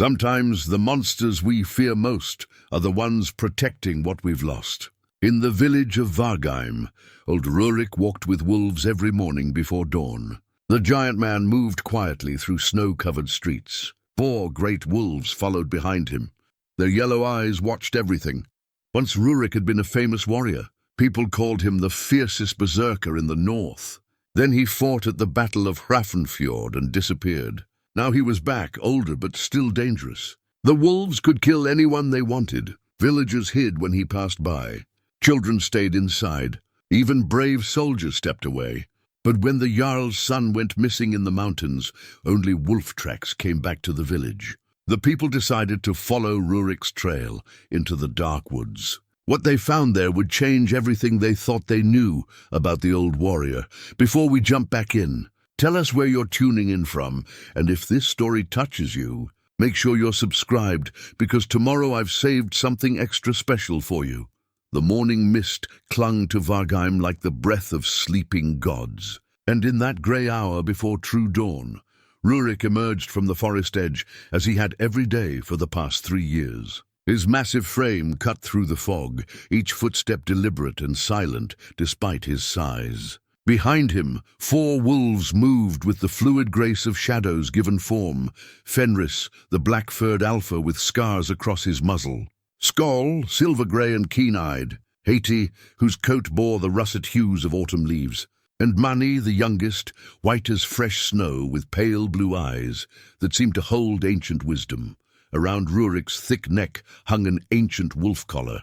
Sometimes the monsters we fear most are the ones protecting what we've lost. In the village of Vargheim, old Rurik walked with wolves every morning before dawn. The giant man moved quietly through snow-covered streets. 4 great wolves followed behind him. Their yellow eyes watched everything. Once Rurik had been a famous warrior. People called him the fiercest berserker in the north. Then he fought at the Battle of Hrafnfjord and disappeared. Now he was back, older but still dangerous. The wolves could kill anyone they wanted. Villagers hid when he passed by. Children stayed inside. Even brave soldiers stepped away. But when the Jarl's son went missing in the mountains, only wolf tracks came back to the village. The people decided to follow Rurik's trail into the dark woods. What they found there would change everything they thought they knew about the old warrior. Before we jump back in, tell us where you're tuning in from, and if this story touches you, make sure you're subscribed, because tomorrow I've saved something extra special for you. The morning mist clung to Vargheim like the breath of sleeping gods. And in that grey hour before true dawn, Rurik emerged from the forest edge as he had every day for the past 3 years. His massive frame cut through the fog, each footstep deliberate and silent despite his size. Behind him, 4 wolves moved with the fluid grace of shadows given form. Fenris, the black-furred alpha with scars across his muzzle. Skoll, silver-grey and keen-eyed. Haiti, whose coat bore the russet hues of autumn leaves. And Mani, the youngest, white as fresh snow with pale blue eyes that seemed to hold ancient wisdom. Around Rurik's thick neck hung an ancient wolf collar.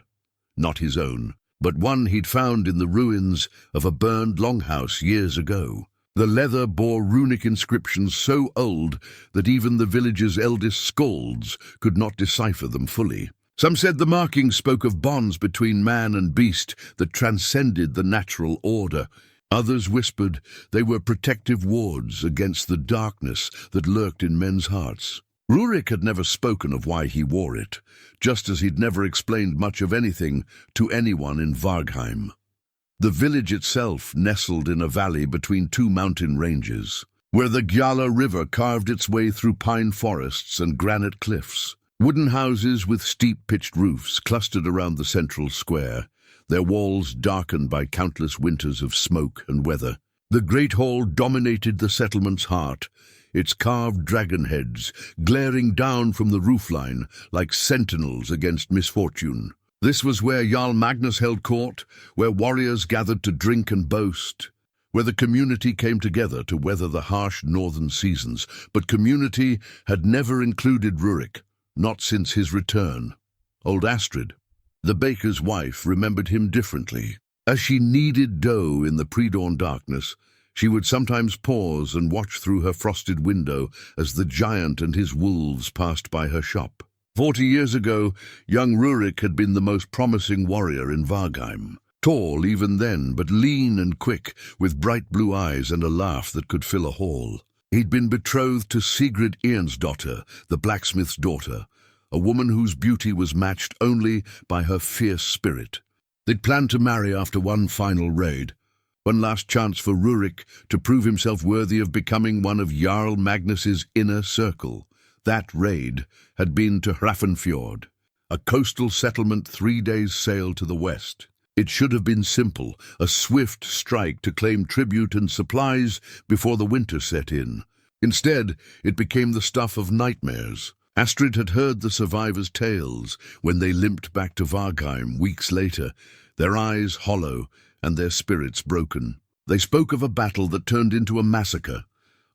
Not his own, but one he'd found in the ruins of a burned longhouse years ago. The leather bore runic inscriptions so old that even the village's eldest skalds could not decipher them fully. Some said the markings spoke of bonds between man and beast that transcended the natural order. Others whispered they were protective wards against the darkness that lurked in men's hearts. Rurik had never spoken of why he wore it, just as he'd never explained much of anything to anyone in Vargheim. The village itself nestled in a valley between 2 mountain ranges, where the Gjala River carved its way through pine forests and granite cliffs. Wooden houses with steep pitched roofs clustered around the central square, their walls darkened by countless winters of smoke and weather. The great hall dominated the settlement's heart, its carved dragon heads glaring down from the roofline like sentinels against misfortune. This was where Jarl Magnus held court, where warriors gathered to drink and boast, where the community came together to weather the harsh northern seasons. But community had never included Rurik. Not since his return. Old Astrid, the baker's wife, remembered him differently. As she kneaded dough in the pre-dawn darkness, she would sometimes pause and watch through her frosted window as the giant and his wolves passed by her shop. 40 years ago, young Rurik had been the most promising warrior in Vargheim. Tall even then, but lean and quick, with bright blue eyes and a laugh that could fill a hall. He'd been betrothed to Sigrid Irnsdottir, the blacksmith's daughter, a woman whose beauty was matched only by her fierce spirit. They'd planned to marry after one final raid, one last chance for Rurik to prove himself worthy of becoming one of Jarl Magnus's inner circle. That raid had been to Hrafnfjord, a coastal settlement 3 days' sail to the west. It should have been simple, a swift strike to claim tribute and supplies before the winter set in. Instead, it became the stuff of nightmares. Astrid had heard the survivors' tales when they limped back to Vargheim weeks later, their eyes hollow and their spirits broken. They spoke of a battle that turned into a massacre,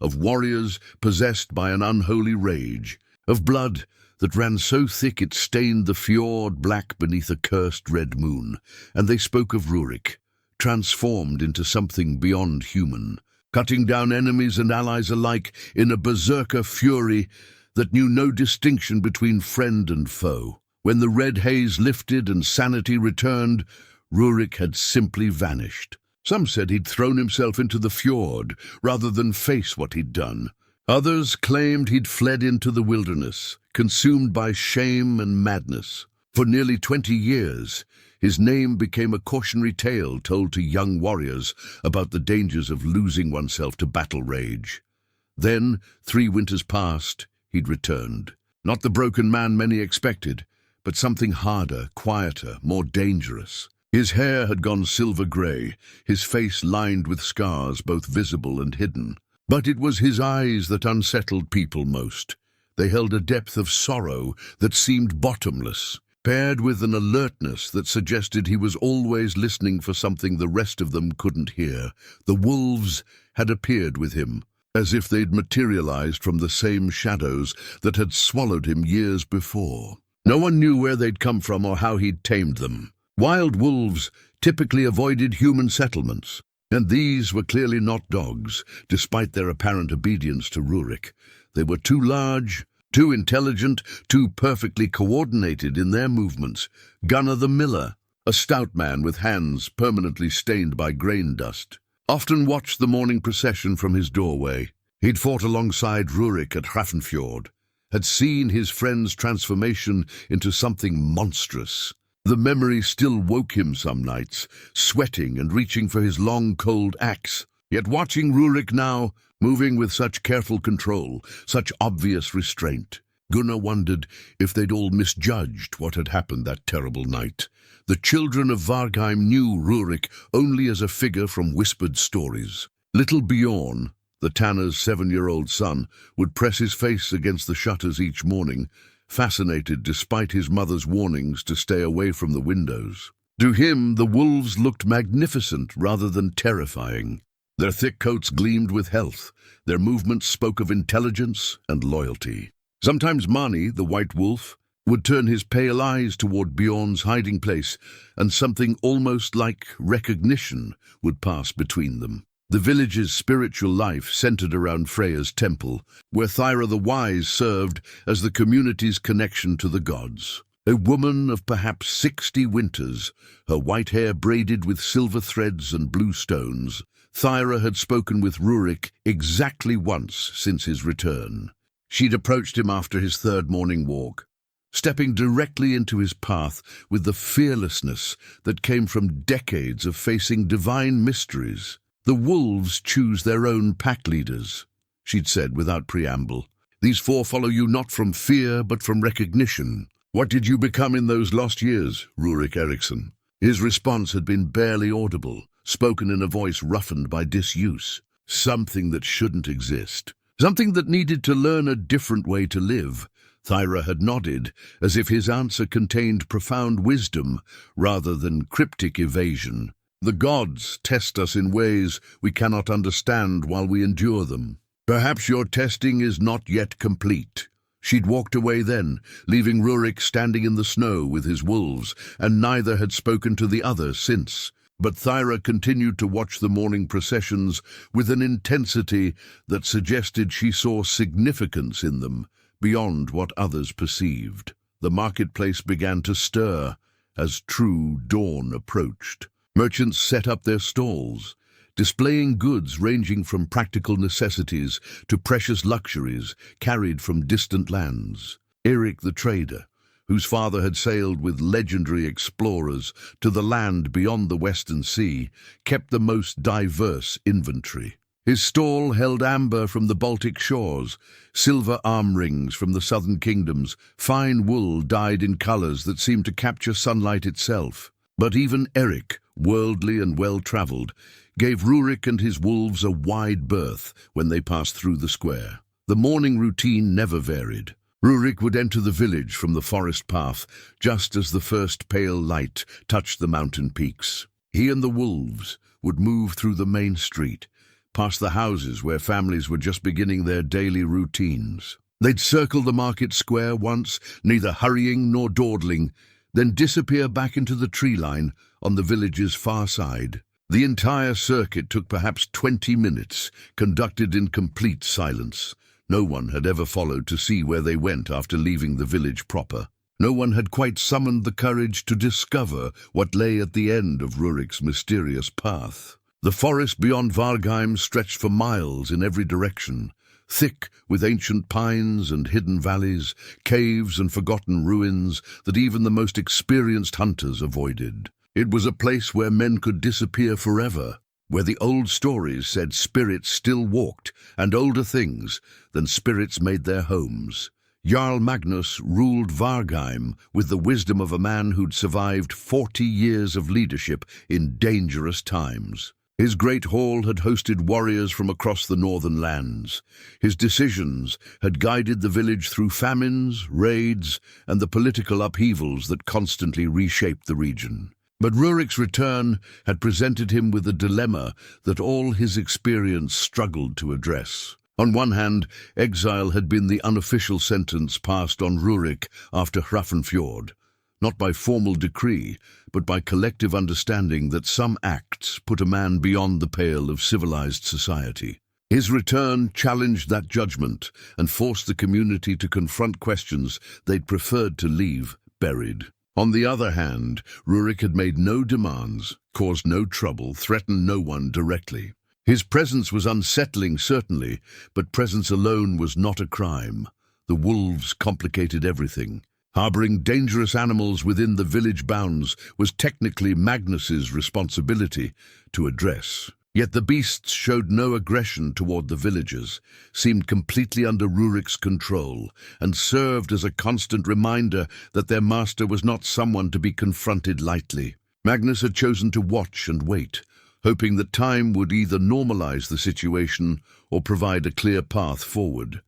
of warriors possessed by an unholy rage, of blood that ran so thick it stained the fjord black beneath a cursed red moon. And they spoke of Rurik, transformed into something beyond human, cutting down enemies and allies alike in a berserker fury that knew no distinction between friend and foe. When the red haze lifted and sanity returned, Rurik had simply vanished. Some said he'd thrown himself into the fjord rather than face what he'd done. Others claimed he'd fled into the wilderness, consumed by shame and madness. For nearly 20 years, his name became a cautionary tale told to young warriors about the dangers of losing oneself to battle rage. Then, 3 winters passed, he'd returned. Not the broken man many expected, but something harder, quieter, more dangerous. His hair had gone silver grey, his face lined with scars both visible and hidden. But it was his eyes that unsettled people most. They held a depth of sorrow that seemed bottomless, paired with an alertness that suggested he was always listening for something the rest of them couldn't hear. The wolves had appeared with him, as if they'd materialized from the same shadows that had swallowed him years before. No one knew where they'd come from or how he'd tamed them. Wild wolves typically avoided human settlements, and these were clearly not dogs, despite their apparent obedience to Rurik. They were too large, too intelligent, too perfectly coordinated in their movements. Gunnar the Miller, a stout man with hands permanently stained by grain dust, often watched the morning procession from his doorway. He'd fought alongside Rurik at Hrafnfjord, had seen his friend's transformation into something monstrous. The memory still woke him some nights, sweating and reaching for his long, cold axe. Yet watching Rurik now, moving with such careful control, such obvious restraint, Gunnar wondered if they'd all misjudged what had happened that terrible night. The children of Vargheim knew Rurik only as a figure from whispered stories. Little Bjorn, the tanner's 7-year-old son, would press his face against the shutters each morning, fascinated despite his mother's warnings to stay away from the windows. To him, the wolves looked magnificent rather than terrifying. Their thick coats gleamed with health. Their movements spoke of intelligence and loyalty. Sometimes Mani, the white wolf, would turn his pale eyes toward Bjorn's hiding place, and something almost like recognition would pass between them. The village's spiritual life centered around Freya's temple, where Thyra the Wise served as the community's connection to the gods. A woman of perhaps 60 winters, her white hair braided with silver threads and blue stones, Thyra had spoken with Rurik exactly once since his return. She'd approached him after his 3rd morning walk, stepping directly into his path with the fearlessness that came from decades of facing divine mysteries. "The wolves choose their own pack leaders," she'd said without preamble. "These 4 follow you not from fear, but from recognition." "What did you become in those lost years, Rurik Eriksson?" His response had been barely audible, spoken in a voice roughened by disuse. Something that shouldn't exist. Something that needed to learn a different way to live. Thyra had nodded, as if his answer contained profound wisdom rather than cryptic evasion. "The gods test us in ways we cannot understand while we endure them. Perhaps your testing is not yet complete." She'd walked away then, leaving Rurik standing in the snow with his wolves, and neither had spoken to the other since. But Thyra continued to watch the morning processions with an intensity that suggested she saw significance in them, beyond what others perceived. The marketplace began to stir as true dawn approached. Merchants set up their stalls, displaying goods ranging from practical necessities to precious luxuries carried from distant lands. Erik the trader, whose father had sailed with legendary explorers to the land beyond the Western Sea, kept the most diverse inventory. His stall held amber from the Baltic shores, silver arm rings from the southern kingdoms, fine wool dyed in colors that seemed to capture sunlight itself. But even Erik, worldly and well-traveled, gave Rurik and his wolves a wide berth when they passed through the square. The morning routine never varied. Rurik would enter the village from the forest path just as the first pale light touched the mountain peaks. He and the wolves would move through the main street, past the houses where families were just beginning their daily routines. They'd circle the market square once, neither hurrying nor dawdling, then disappear back into the tree line on the village's far side. The entire circuit took perhaps 20 minutes, conducted in complete silence. No one had ever followed to see where they went after leaving the village proper. No one had quite summoned the courage to discover what lay at the end of Rurik's mysterious path. The forest beyond Vargheim stretched for miles in every direction, thick with ancient pines and hidden valleys, caves and forgotten ruins that even the most experienced hunters avoided. It was a place where men could disappear forever, where the old stories said spirits still walked, and older things than spirits made their homes. Jarl Magnus ruled Vargheim with the wisdom of a man who'd survived 40 years of leadership in dangerous times. His great hall had hosted warriors from across the northern lands. His decisions had guided the village through famines, raids, and the political upheavals that constantly reshaped the region. But Rurik's return had presented him with a dilemma that all his experience struggled to address. On one hand, exile had been the unofficial sentence passed on Rurik after Hrafnfjord, not by formal decree, but by collective understanding that some acts put a man beyond the pale of civilized society. His return challenged that judgment and forced the community to confront questions they'd preferred to leave buried. On the other hand, Rurik had made no demands, caused no trouble, threatened no one directly. His presence was unsettling, certainly, but presence alone was not a crime. The wolves complicated everything. Harboring dangerous animals within the village bounds was technically Magnus's responsibility to address. Yet the beasts showed no aggression toward the villagers, seemed completely under Rurik's control, and served as a constant reminder that their master was not someone to be confronted lightly. Magnus had chosen to watch and wait, hoping that time would either normalize the situation or provide a clear path forward.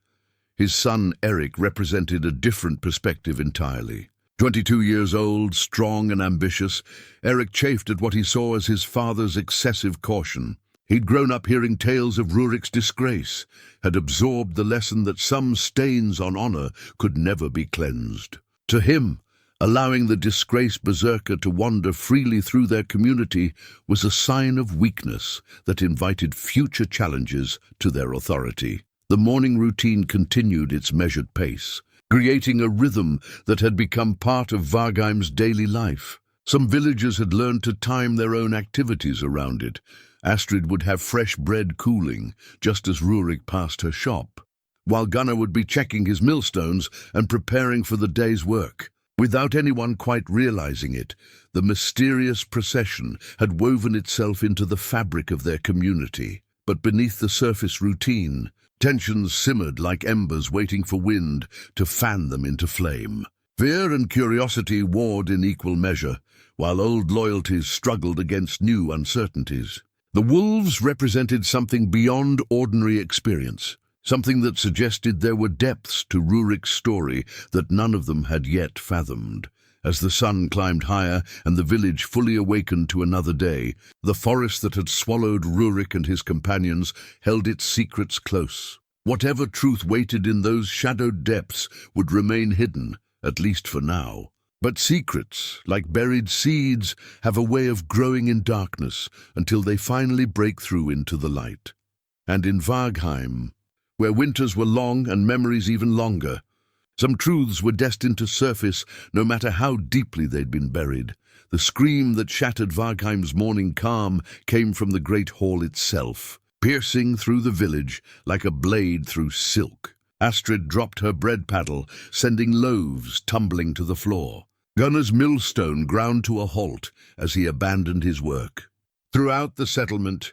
His son, Eric, represented a different perspective entirely. 22 years old, strong and ambitious, Eric chafed at what he saw as his father's excessive caution. He'd grown up hearing tales of Rurik's disgrace, had absorbed the lesson that some stains on honor could never be cleansed. To him, allowing the disgraced berserker to wander freely through their community was a sign of weakness that invited future challenges to their authority. The morning routine continued its measured pace, creating a rhythm that had become part of Vargheim's daily life. Some villagers had learned to time their own activities around it. Astrid would have fresh bread cooling, just as Rurik passed her shop, while Gunnar would be checking his millstones and preparing for the day's work. Without anyone quite realizing it, the mysterious procession had woven itself into the fabric of their community. But beneath the surface routine, tensions simmered like embers waiting for wind to fan them into flame. Fear and curiosity warred in equal measure, while old loyalties struggled against new uncertainties. The wolves represented something beyond ordinary experience, something that suggested there were depths to Rurik's story that none of them had yet fathomed. As the sun climbed higher and the village fully awakened to another day, the forest that had swallowed Rurik and his companions held its secrets close. Whatever truth waited in those shadowed depths would remain hidden, at least for now. But secrets, like buried seeds, have a way of growing in darkness until they finally break through into the light. And in Vargheim, where winters were long and memories even longer, some truths were destined to surface no matter how deeply they'd been buried. The scream that shattered Vargheim's morning calm came from the great hall itself, piercing through the village like a blade through silk. Astrid dropped her bread paddle, sending loaves tumbling to the floor. Gunnar's millstone ground to a halt as he abandoned his work. Throughout the settlement,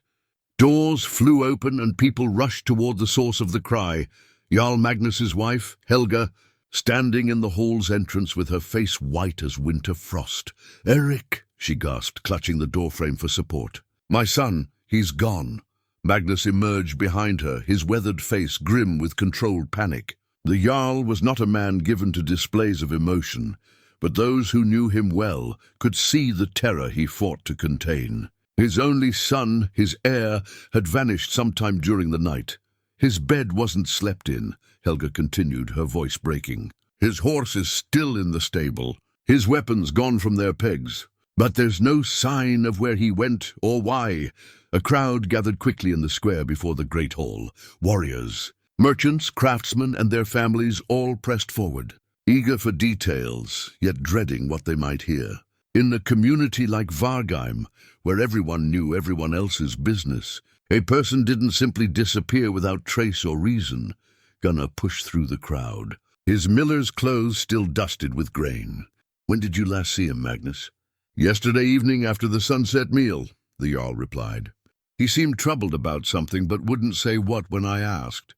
doors flew open and people rushed toward the source of the cry. Jarl Magnus's wife, Helga, standing in the hall's entrance with her face white as winter frost. "Eric," she gasped, clutching the doorframe for support. "My son, he's gone." Magnus emerged behind her, his weathered face grim with controlled panic. The Jarl was not a man given to displays of emotion, but those who knew him well could see the terror he fought to contain. His only son, his heir, had vanished sometime during the night. "His bed wasn't slept in," Helga continued, her voice breaking. "His horse is still in the stable, his weapons gone from their pegs. But there's no sign of where he went or why." A crowd gathered quickly in the square before the great hall. Warriors, merchants, craftsmen, and their families all pressed forward, eager for details, yet dreading what they might hear. In a community like Vargheim, where everyone knew everyone else's business, a person didn't simply disappear without trace or reason. Gunnar pushed through the crowd, his miller's clothes still dusted with grain. "When did you last see him, Magnus?" "Yesterday evening after the sunset meal," the Jarl replied. "He seemed troubled about something but wouldn't say what when I asked.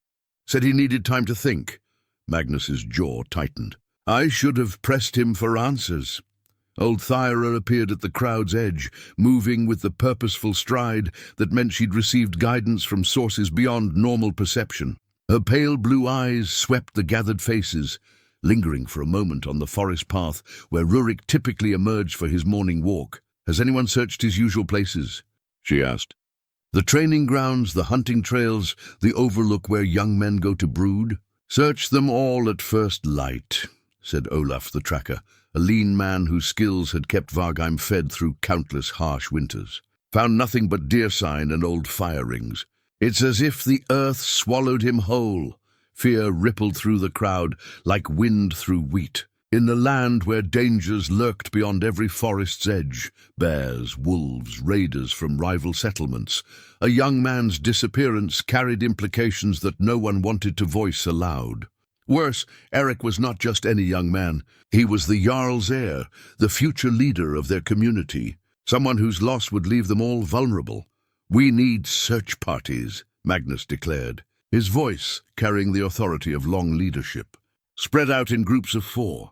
Said he needed time to think. Magnus's jaw tightened. I should have pressed him for answers. Old Thyra appeared at the crowd's edge, moving with the purposeful stride that meant she'd received guidance from sources beyond normal perception. Her pale blue eyes swept the gathered faces, lingering for a moment on the forest path where Rurik typically emerged for his morning walk. Has anyone searched his usual places? She asked. The training grounds, the hunting trails, the overlook where young men go to brood? Search them all at first light, said Olaf the tracker, a lean man whose skills had kept Vargheim fed through countless harsh winters. Found nothing but deer sign and old fire rings. It's as if the earth swallowed him whole. Fear rippled through the crowd like wind through wheat. In the land where dangers lurked beyond every forest's edge, bears, wolves, raiders from rival settlements, a young man's disappearance carried implications that no one wanted to voice aloud. Worse, Erik was not just any young man. He was the Jarl's heir, the future leader of their community, someone whose loss would leave them all vulnerable. We need search parties, Magnus declared, his voice carrying the authority of long leadership. Spread out in groups of 4.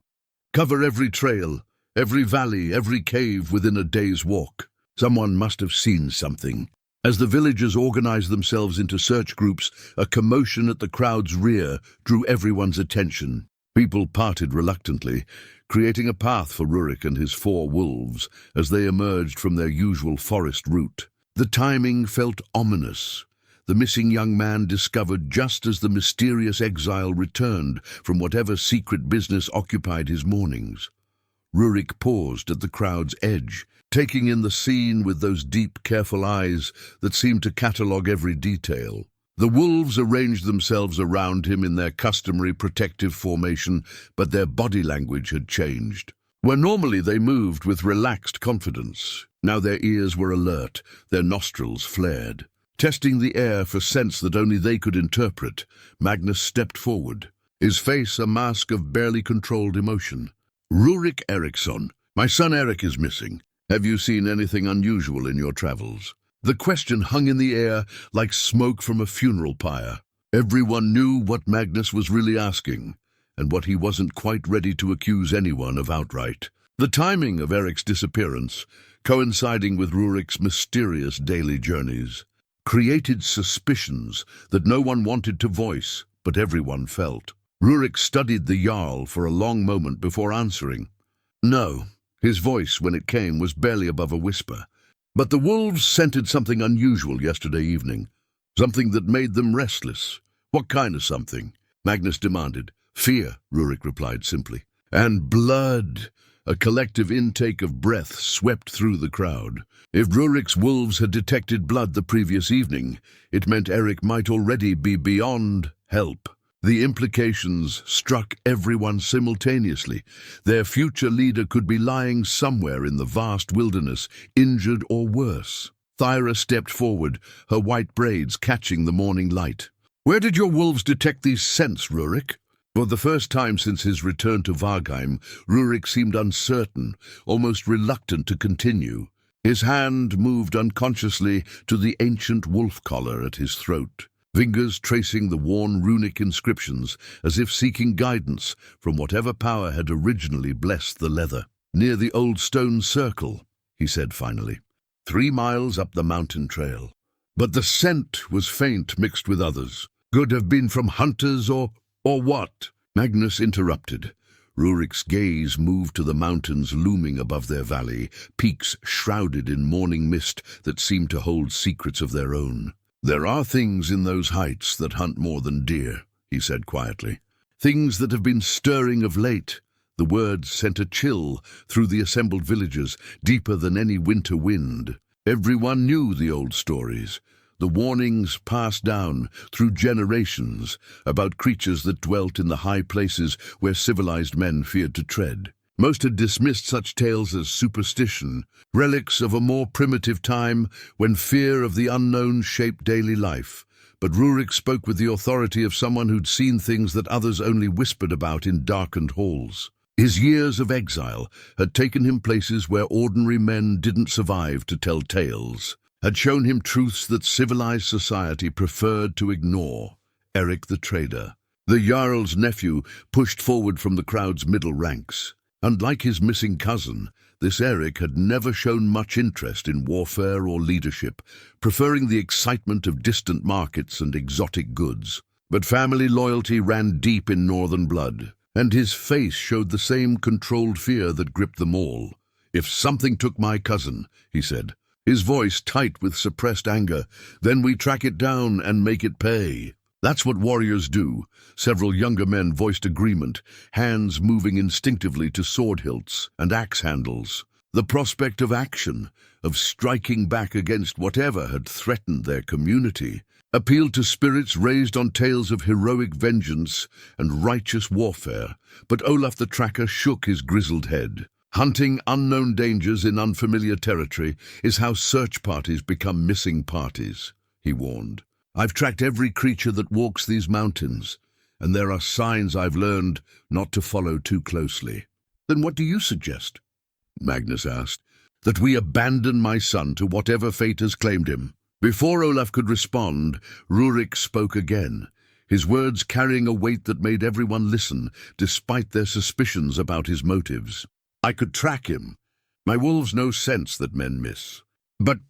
Cover every trail, every valley, every cave within a day's walk. Someone must have seen something. As the villagers organized themselves into search groups, a commotion at the crowd's rear drew everyone's attention. People parted reluctantly, creating a path for Rurik and his 4 wolves as they emerged from their usual forest route. The timing felt ominous. The missing young man discovered just as the mysterious exile returned from whatever secret business occupied his mornings. Rurik paused at the crowd's edge, taking in the scene with those deep, careful eyes that seemed to catalogue every detail. The wolves arranged themselves around him in their customary protective formation, but their body language had changed. Where normally they moved with relaxed confidence, now their ears were alert, their nostrils flared. Testing the air for scents that only they could interpret, Magnus stepped forward, his face a mask of barely controlled emotion. Rurik Eriksson, my son Erik is missing. Have you seen anything unusual in your travels? The question hung in the air like smoke from a funeral pyre. Everyone knew what Magnus was really asking, and what he wasn't quite ready to accuse anyone of outright. The timing of Erik's disappearance, coinciding with Rurik's mysterious daily journeys, created suspicions that no one wanted to voice, but everyone felt. Rurik studied the Jarl for a long moment before answering. No, his voice, when it came, was barely above a whisper. But the wolves scented something unusual yesterday evening, something that made them restless. What kind of something? Magnus demanded. Fear, Rurik replied simply. And blood. A collective intake of breath swept through the crowd. If Rurik's wolves had detected blood the previous evening, it meant Erik might already be beyond help. The implications struck everyone simultaneously. Their future leader could be lying somewhere in the vast wilderness, injured or worse. Thyra stepped forward, her white braids catching the morning light. Where did your wolves detect these scents, Rurik? For the first time since his return to Vargheim, Rurik seemed uncertain, almost reluctant to continue. His hand moved unconsciously to the ancient wolf collar at his throat, fingers tracing the worn runic inscriptions as if seeking guidance from whatever power had originally blessed the leather. Near the old stone circle, he said finally, 3 miles up the mountain trail. But the scent was faint mixed with others. Could have been from hunters or what? Magnus interrupted. Rurik's gaze moved to the mountains looming above their valley, peaks shrouded in morning mist that seemed to hold secrets of their own. There are things in those heights that hunt more than deer, he said quietly. Things that have been stirring of late. The words sent a chill through the assembled villagers, deeper than any winter wind. Everyone knew the old stories. The warnings passed down through generations about creatures that dwelt in the high places where civilized men feared to tread. Most had dismissed such tales as superstition, relics of a more primitive time when fear of the unknown shaped daily life. But Rurik spoke with the authority of someone who'd seen things that others only whispered about in darkened halls. His years of exile had taken him places where ordinary men didn't survive to tell tales, had shown him truths that civilized society preferred to ignore. Erik the trader, The Jarl's nephew pushed forward from the crowd's middle ranks. Unlike his missing cousin, this Eric had never shown much interest in warfare or leadership, preferring the excitement of distant markets and exotic goods. But family loyalty ran deep in northern blood, and his face showed the same controlled fear that gripped them all. "If something took my cousin," he said, his voice tight with suppressed anger, "then we track it down and make it pay." "That's what warriors do." Several younger men voiced agreement, hands moving instinctively to sword hilts and axe handles. The prospect of action, of striking back against whatever had threatened their community, appealed to spirits raised on tales of heroic vengeance and righteous warfare. But Olaf the Tracker shook his grizzled head. "Hunting unknown dangers in unfamiliar territory is how search parties become missing parties," he warned. "I've tracked every creature that walks these mountains, and there are signs I've learned not to follow too closely." "Then what do you suggest?" Magnus asked. "That we abandon my son to whatever fate has claimed him." Before Olaf could respond, Rurik spoke again, his words carrying a weight that made everyone listen, despite their suspicions about his motives. "I could track him. My wolves know scents that men miss." But,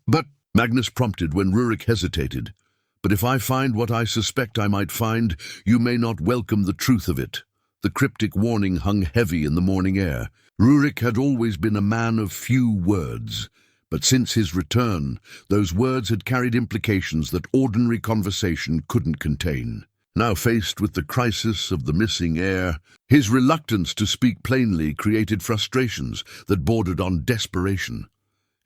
Magnus prompted when Rurik hesitated. "But if I find what I suspect I might find, you may not welcome the truth of it." The cryptic warning hung heavy in the morning air. Rurik had always been a man of few words, but since his return, those words had carried implications that ordinary conversation couldn't contain. Now faced with the crisis of the missing heir, his reluctance to speak plainly created frustrations that bordered on desperation.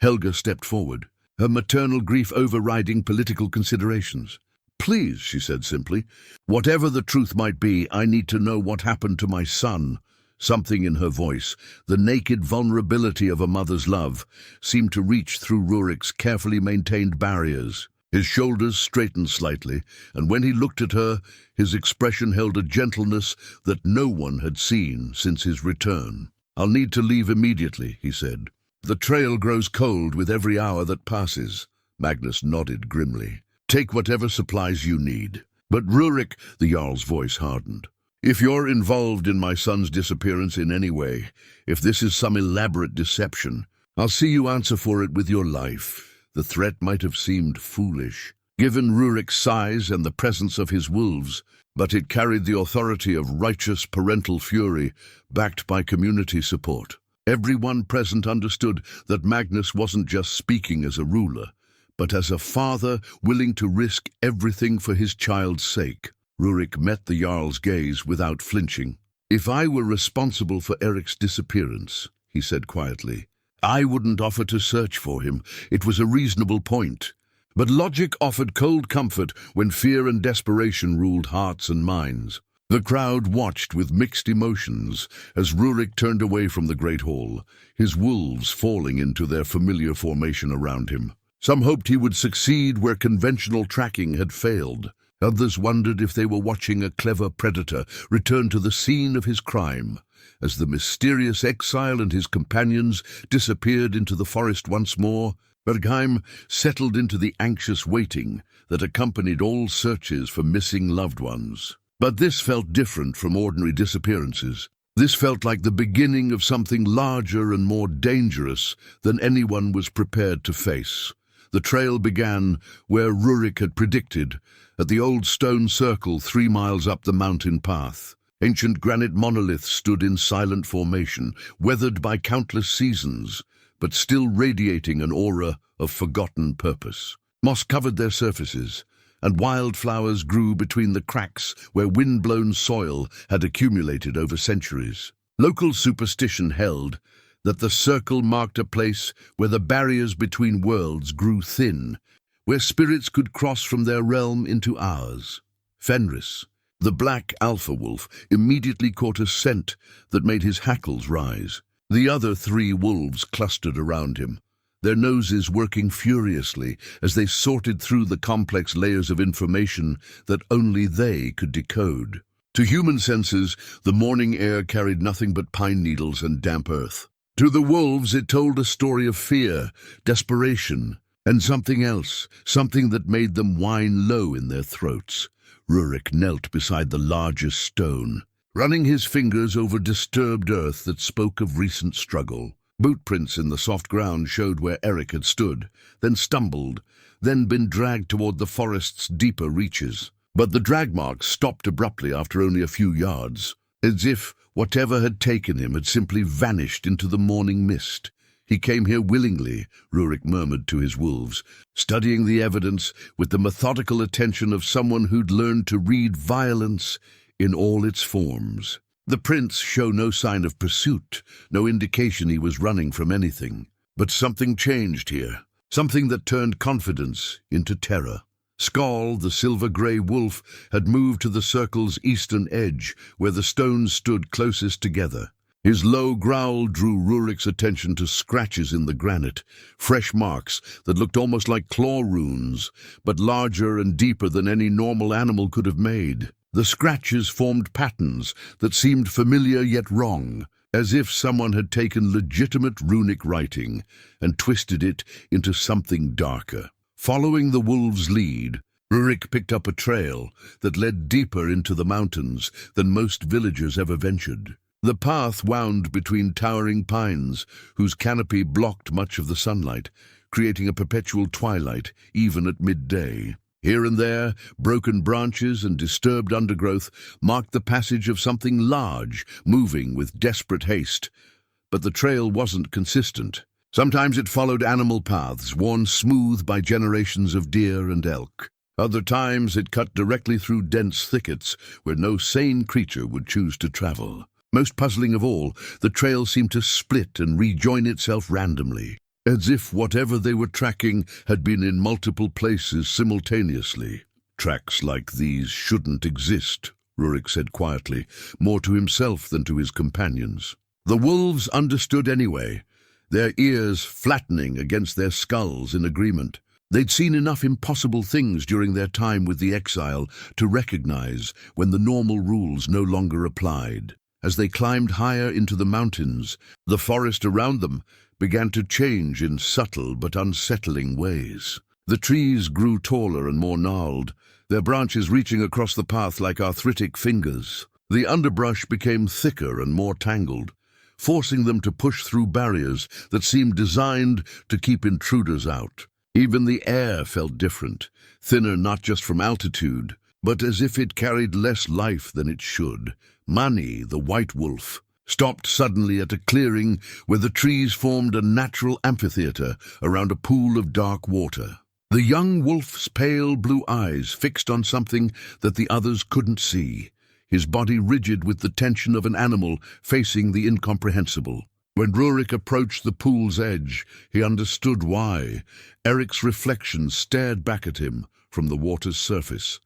Helga stepped forward, her maternal grief overriding political considerations. "Please," she said simply, "whatever the truth might be, I need to know what happened to my son." Something in her voice, the naked vulnerability of a mother's love, seemed to reach through Rurik's carefully maintained barriers. His shoulders straightened slightly, and when he looked at her, his expression held a gentleness that no one had seen since his return. "I'll need to leave immediately," he said. "The trail grows cold with every hour that passes." Magnus nodded grimly. "Take whatever supplies you need." "But Rurik," the Jarl's voice hardened, "if you're involved in my son's disappearance in any way, if this is some elaborate deception, I'll see you answer for it with your life." The threat might have seemed foolish, given Rurik's size and the presence of his wolves, but it carried the authority of righteous parental fury, backed by community support. Everyone present understood that Magnus wasn't just speaking as a ruler, but as a father willing to risk everything for his child's sake. Rurik met the Jarl's gaze without flinching. "If I were responsible for Eric's disappearance," he said quietly, "I wouldn't offer to search for him. It was a reasonable point. But logic offered cold comfort when fear and desperation ruled hearts and minds." The crowd watched with mixed emotions as Rurik turned away from the great hall, his wolves falling into their familiar formation around him. Some hoped he would succeed where conventional tracking had failed. Others wondered if they were watching a clever predator return to the scene of his crime. As the mysterious exile and his companions disappeared into the forest once more, Vargheim settled into the anxious waiting that accompanied all searches for missing loved ones. But this felt different from ordinary disappearances. This felt like the beginning of something larger and more dangerous than anyone was prepared to face. The trail began where Rurik had predicted, at the old stone circle 3 miles up the mountain path. Ancient granite monoliths stood in silent formation, weathered by countless seasons, but still radiating an aura of forgotten purpose. Moss covered their surfaces, and wildflowers grew between the cracks where wind-blown soil had accumulated over centuries. Local superstition held that the circle marked a place where the barriers between worlds grew thin, where spirits could cross from their realm into ours. Fenris, the black alpha wolf, immediately caught a scent that made his hackles rise. The other 3 wolves clustered around him, their noses working furiously as they sorted through the complex layers of information that only they could decode. To human senses, the morning air carried nothing but pine needles and damp earth. To the wolves, it told a story of fear, desperation, and something else, something that made them whine low in their throats. Rurik knelt beside the largest stone, running his fingers over disturbed earth that spoke of recent struggle. Bootprints in the soft ground showed where Eric had stood, then stumbled, then been dragged toward the forest's deeper reaches. But the drag marks stopped abruptly after only a few yards, as if whatever had taken him had simply vanished into the morning mist. "He came here willingly," Rurik murmured to his wolves, studying the evidence with the methodical attention of someone who'd learned to read violence in all its forms. The prints show no sign of pursuit, no indication he was running from anything. But something changed here, something that turned confidence into terror. Skoll, the silver-grey wolf, had moved to the circle's eastern edge, where the stones stood closest together. His low growl drew Rurik's attention to scratches in the granite, fresh marks that looked almost like claw runes, but larger and deeper than any normal animal could have made. The scratches formed patterns that seemed familiar yet wrong, as if someone had taken legitimate runic writing and twisted it into something darker. Following the wolves' lead, Rurik picked up a trail that led deeper into the mountains than most villagers ever ventured. The path wound between towering pines, whose canopy blocked much of the sunlight, creating a perpetual twilight even at midday. Here and there, broken branches and disturbed undergrowth marked the passage of something large, moving with desperate haste. But the trail wasn't consistent. Sometimes it followed animal paths, worn smooth by generations of deer and elk. Other times it cut directly through dense thickets where no sane creature would choose to travel. Most puzzling of all, the trail seemed to split and rejoin itself randomly, as if whatever they were tracking had been in multiple places simultaneously. "Tracks like these shouldn't exist," Rurik said quietly, more to himself than to his companions. The wolves understood anyway, their ears flattening against their skulls in agreement. They'd seen enough impossible things during their time with the exile to recognize when the normal rules no longer applied. As they climbed higher into the mountains, the forest around them began to change in subtle but unsettling ways. The trees grew taller and more gnarled, their branches reaching across the path like arthritic fingers. The underbrush became thicker and more tangled, forcing them to push through barriers that seemed designed to keep intruders out. Even the air felt different, thinner not just from altitude, but as if it carried less life than it should. Mani, the white wolf, stopped suddenly at a clearing where the trees formed a natural amphitheater around a pool of dark water. The young wolf's pale blue eyes fixed on something that the others couldn't see, his body rigid with the tension of an animal facing the incomprehensible. When Rurik approached the pool's edge, he understood why. Eric's reflection stared back at him from the water's surface,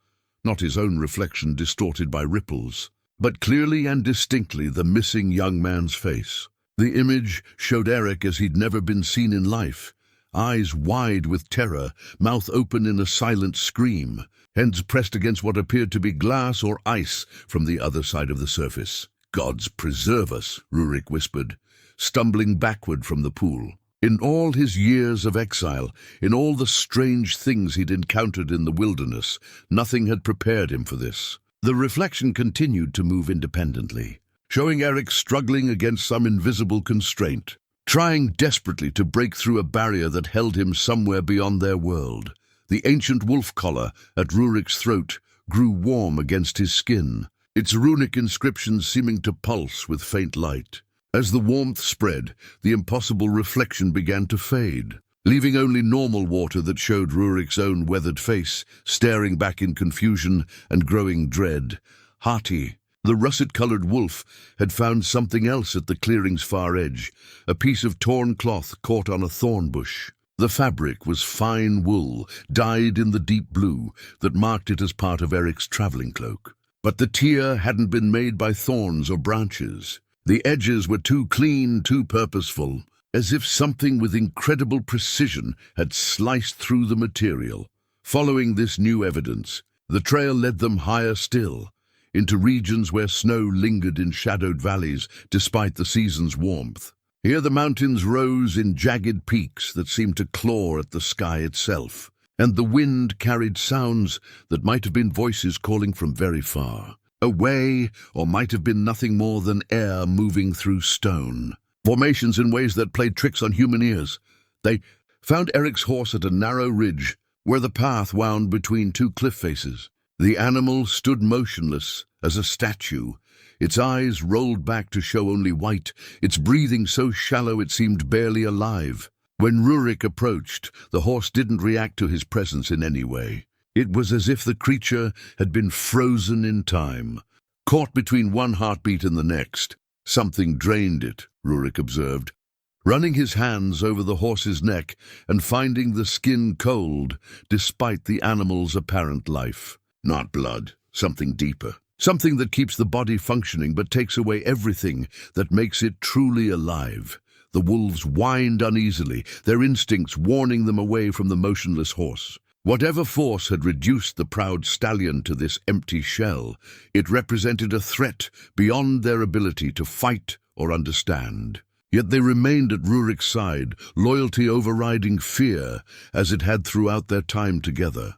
not his own reflection distorted by ripples, but clearly and distinctly the missing young man's face. The image showed Eric as he'd never been seen in life, eyes wide with terror, mouth open in a silent scream, hands pressed against what appeared to be glass or ice from the other side of the surface. "Gods preserve us," Rurik whispered, stumbling backward from the pool. In all his years of exile, in all the strange things he'd encountered in the wilderness, nothing had prepared him for this. The reflection continued to move independently, showing Eric struggling against some invisible constraint, trying desperately to break through a barrier that held him somewhere beyond their world. The ancient wolf collar at Rurik's throat grew warm against his skin, its runic inscriptions seeming to pulse with faint light. As the warmth spread, the impossible reflection began to fade, leaving only normal water that showed Rurik's own weathered face, staring back in confusion and growing dread. Hati, the russet-colored wolf, had found something else at the clearing's far edge, a piece of torn cloth caught on a thorn bush. The fabric was fine wool, dyed in the deep blue, that marked it as part of Eric's traveling cloak. But the tear hadn't been made by thorns or branches. The edges were too clean, too purposeful, as if something with incredible precision had sliced through the material. Following this new evidence, the trail led them higher still, into regions where snow lingered in shadowed valleys despite the season's warmth. Here the mountains rose in jagged peaks that seemed to claw at the sky itself. and the wind carried sounds that might have been voices calling from very far away, or might have been nothing more than air moving through stone. Formations in ways that played tricks on human ears. They found Eric's horse at a narrow ridge where the path wound between two cliff faces. The animal stood motionless as a statue, its eyes rolled back to show only white, its breathing so shallow it seemed barely alive. When Rurik approached, the horse didn't react to his presence in any way. It was as if the creature had been frozen in time, caught between one heartbeat and the next. Something drained it, Rurik observed, running his hands over the horse's neck and finding the skin cold despite the animal's apparent life. Not blood, something deeper. Something that keeps the body functioning but takes away everything that makes it truly alive. The wolves whined uneasily, their instincts warning them away from the motionless horse. Whatever force had reduced the proud stallion to this empty shell, it represented a threat beyond their ability to fight or understand. Yet they remained at Rurik's side, loyalty overriding fear, as it had throughout their time together.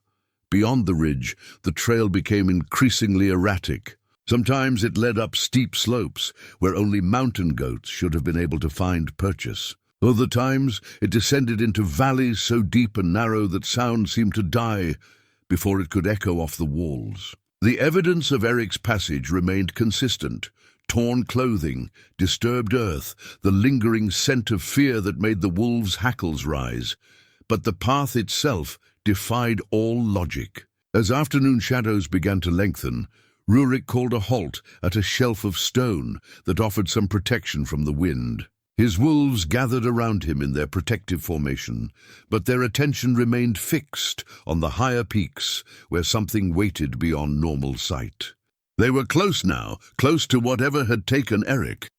Beyond the ridge, the trail became increasingly erratic. Sometimes it led up steep slopes, where only mountain goats should have been able to find purchase. Other times, it descended into valleys so deep and narrow that sound seemed to die before it could echo off the walls. The evidence of Eric's passage remained consistent. Torn clothing, disturbed earth, the lingering scent of fear that made the wolves' hackles rise. But the path itself defied all logic. As afternoon shadows began to lengthen, Rurik called a halt at a shelf of stone that offered some protection from the wind. His wolves gathered around him in their protective formation, but their attention remained fixed on the higher peaks where something waited beyond normal sight. They were close now, close to whatever had taken Eric,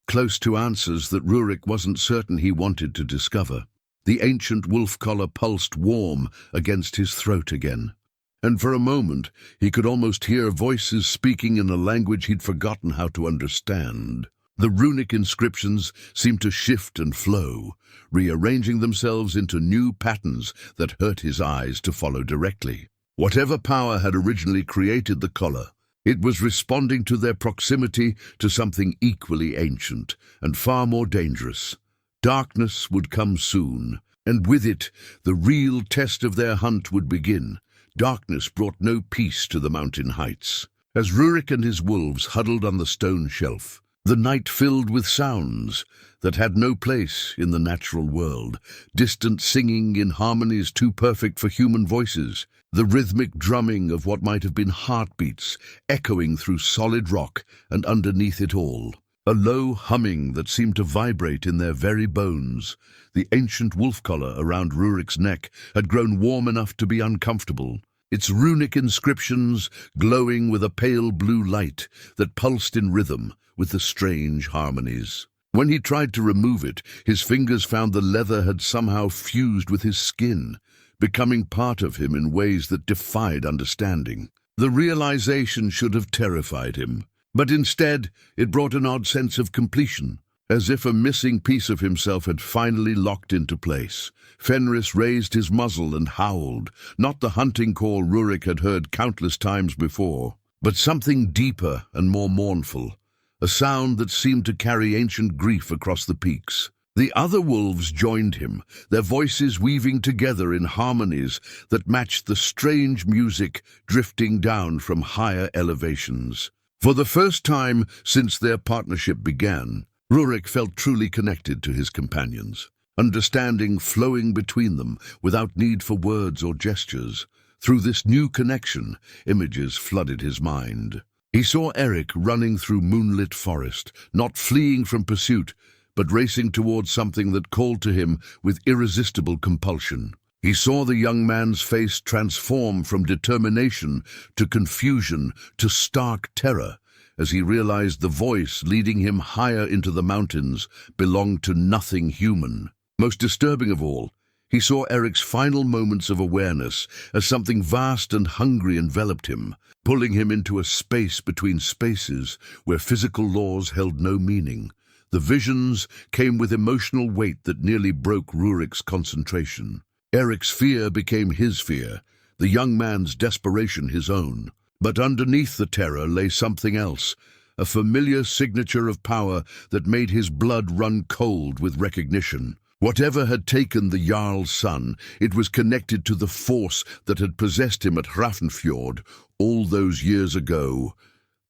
close to answers that Rurik wasn't certain he wanted to discover. The ancient wolf collar pulsed warm against his throat again, and for a moment he could almost hear voices speaking in a language he'd forgotten how to understand. The runic inscriptions seemed to shift and flow, rearranging themselves into new patterns that hurt his eyes to follow directly. Whatever power had originally created the collar, it was responding to their proximity to something equally ancient and far more dangerous. Darkness would come soon, and with it, the real test of their hunt would begin. Darkness brought no peace to the mountain heights. As Rurik and his wolves huddled on the stone shelf, the night filled with sounds that had no place in the natural world, distant singing in harmonies too perfect for human voices, the rhythmic drumming of what might have been heartbeats echoing through solid rock, and underneath it all, a low humming that seemed to vibrate in their very bones. The ancient wolf collar around Rurik's neck had grown warm enough to be uncomfortable, its runic inscriptions glowing with a pale blue light that pulsed in rhythm with the strange harmonies. When he tried to remove it, his fingers found the leather had somehow fused with his skin, becoming part of him in ways that defied understanding. The realization should have terrified him, but instead it brought an odd sense of completion, as if a missing piece of himself had finally locked into place. Fenris raised his muzzle and howled, not the hunting call Rurik had heard countless times before, but something deeper and more mournful, a sound that seemed to carry ancient grief across the peaks. The other wolves joined him, their voices weaving together in harmonies that matched the strange music drifting down from higher elevations. For the first time since their partnership began, Rurik felt truly connected to his companions, understanding flowing between them without need for words or gestures. Through this new connection, images flooded his mind. He saw Eric running through moonlit forest, not fleeing from pursuit, but racing towards something that called to him with irresistible compulsion. He saw the young man's face transform from determination to confusion to stark terror, as he realized the voice leading him higher into the mountains belonged to nothing human. Most disturbing of all, he saw Eric's final moments of awareness as something vast and hungry enveloped him, pulling him into a space between spaces where physical laws held no meaning. The visions came with emotional weight that nearly broke Rurik's concentration. Eric's fear became his fear, the young man's desperation his own. But underneath the terror lay something else, a familiar signature of power that made his blood run cold with recognition. Whatever had taken the Jarl's son, it was connected to the force that had possessed him at Hrafnfjord all those years ago.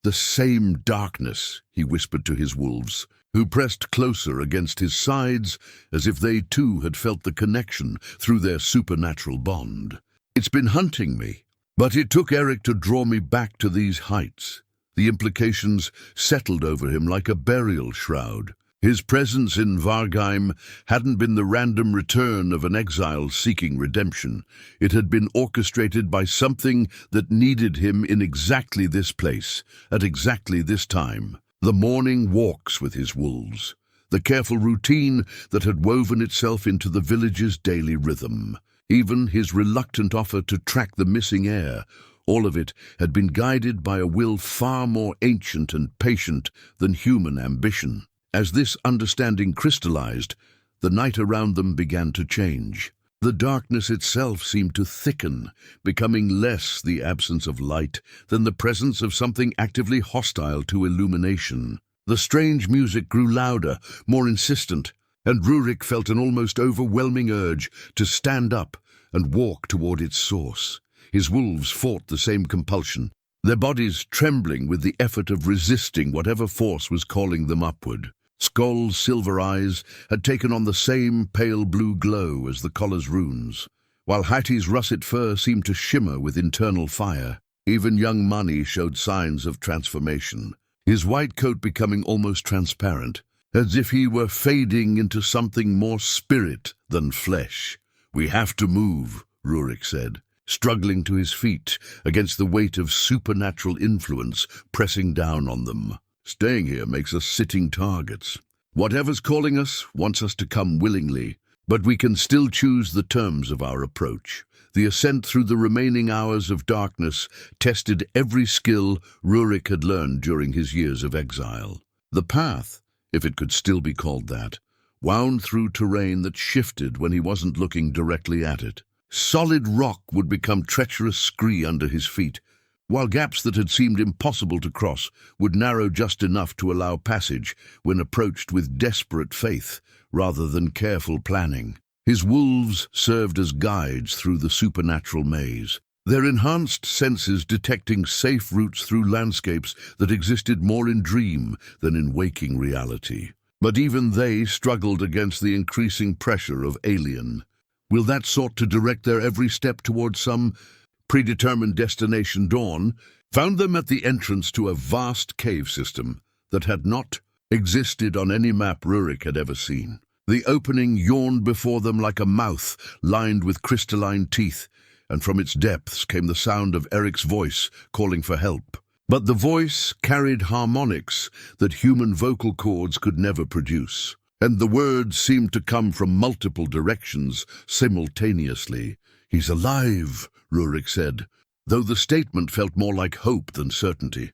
"The same darkness," he whispered to his wolves, who pressed closer against his sides as if they too had felt the connection through their supernatural bond. "It's been hunting me, but it took Eric to draw me back to these heights." The implications settled over him like a burial shroud. His presence in Vargheim hadn't been the random return of an exile seeking redemption. It had been orchestrated by something that needed him in exactly this place, at exactly this time. The morning walks with his wolves, the careful routine that had woven itself into the village's daily rhythm. Even his reluctant offer to track the missing heir, all of it had been guided by a will far more ancient and patient than human ambition. As this understanding crystallized, the night around them began to change. The darkness itself seemed to thicken, becoming less the absence of light than the presence of something actively hostile to illumination. The strange music grew louder, more insistent, and Rurik felt an almost overwhelming urge to stand up and walk toward its source. His wolves fought the same compulsion, their bodies trembling with the effort of resisting whatever force was calling them upward. Skoll's silver eyes had taken on the same pale blue glow as the collar's runes, while Hattie's russet fur seemed to shimmer with internal fire. Even young Mani showed signs of transformation, his white coat becoming almost transparent, as if he were fading into something more spirit than flesh. "We have to move," Rurik said, struggling to his feet against the weight of supernatural influence pressing down on them. "Staying here makes us sitting targets. Whatever's calling us wants us to come willingly, but we can still choose the terms of our approach." The ascent through the remaining hours of darkness tested every skill Rurik had learned during his years of exile. The path, if it could still be called that, wound through terrain that shifted when he wasn't looking directly at it. Solid rock would become treacherous scree under his feet, while gaps that had seemed impossible to cross would narrow just enough to allow passage when approached with desperate faith rather than careful planning. His wolves served as guides through the supernatural maze, their enhanced senses detecting safe routes through landscapes that existed more in dream than in waking reality. But even they struggled against the increasing pressure of alien. Will that sought to direct their every step towards some predetermined destination dawn found them at the entrance to a vast cave system that had not existed on any map Rurik had ever seen. The opening yawned before them like a mouth lined with crystalline teeth, and from its depths came the sound of Eric's voice calling for help. But the voice carried harmonics that human vocal cords could never produce, and the words seemed to come from multiple directions simultaneously. "He's alive," Rurik said, though the statement felt more like hope than certainty.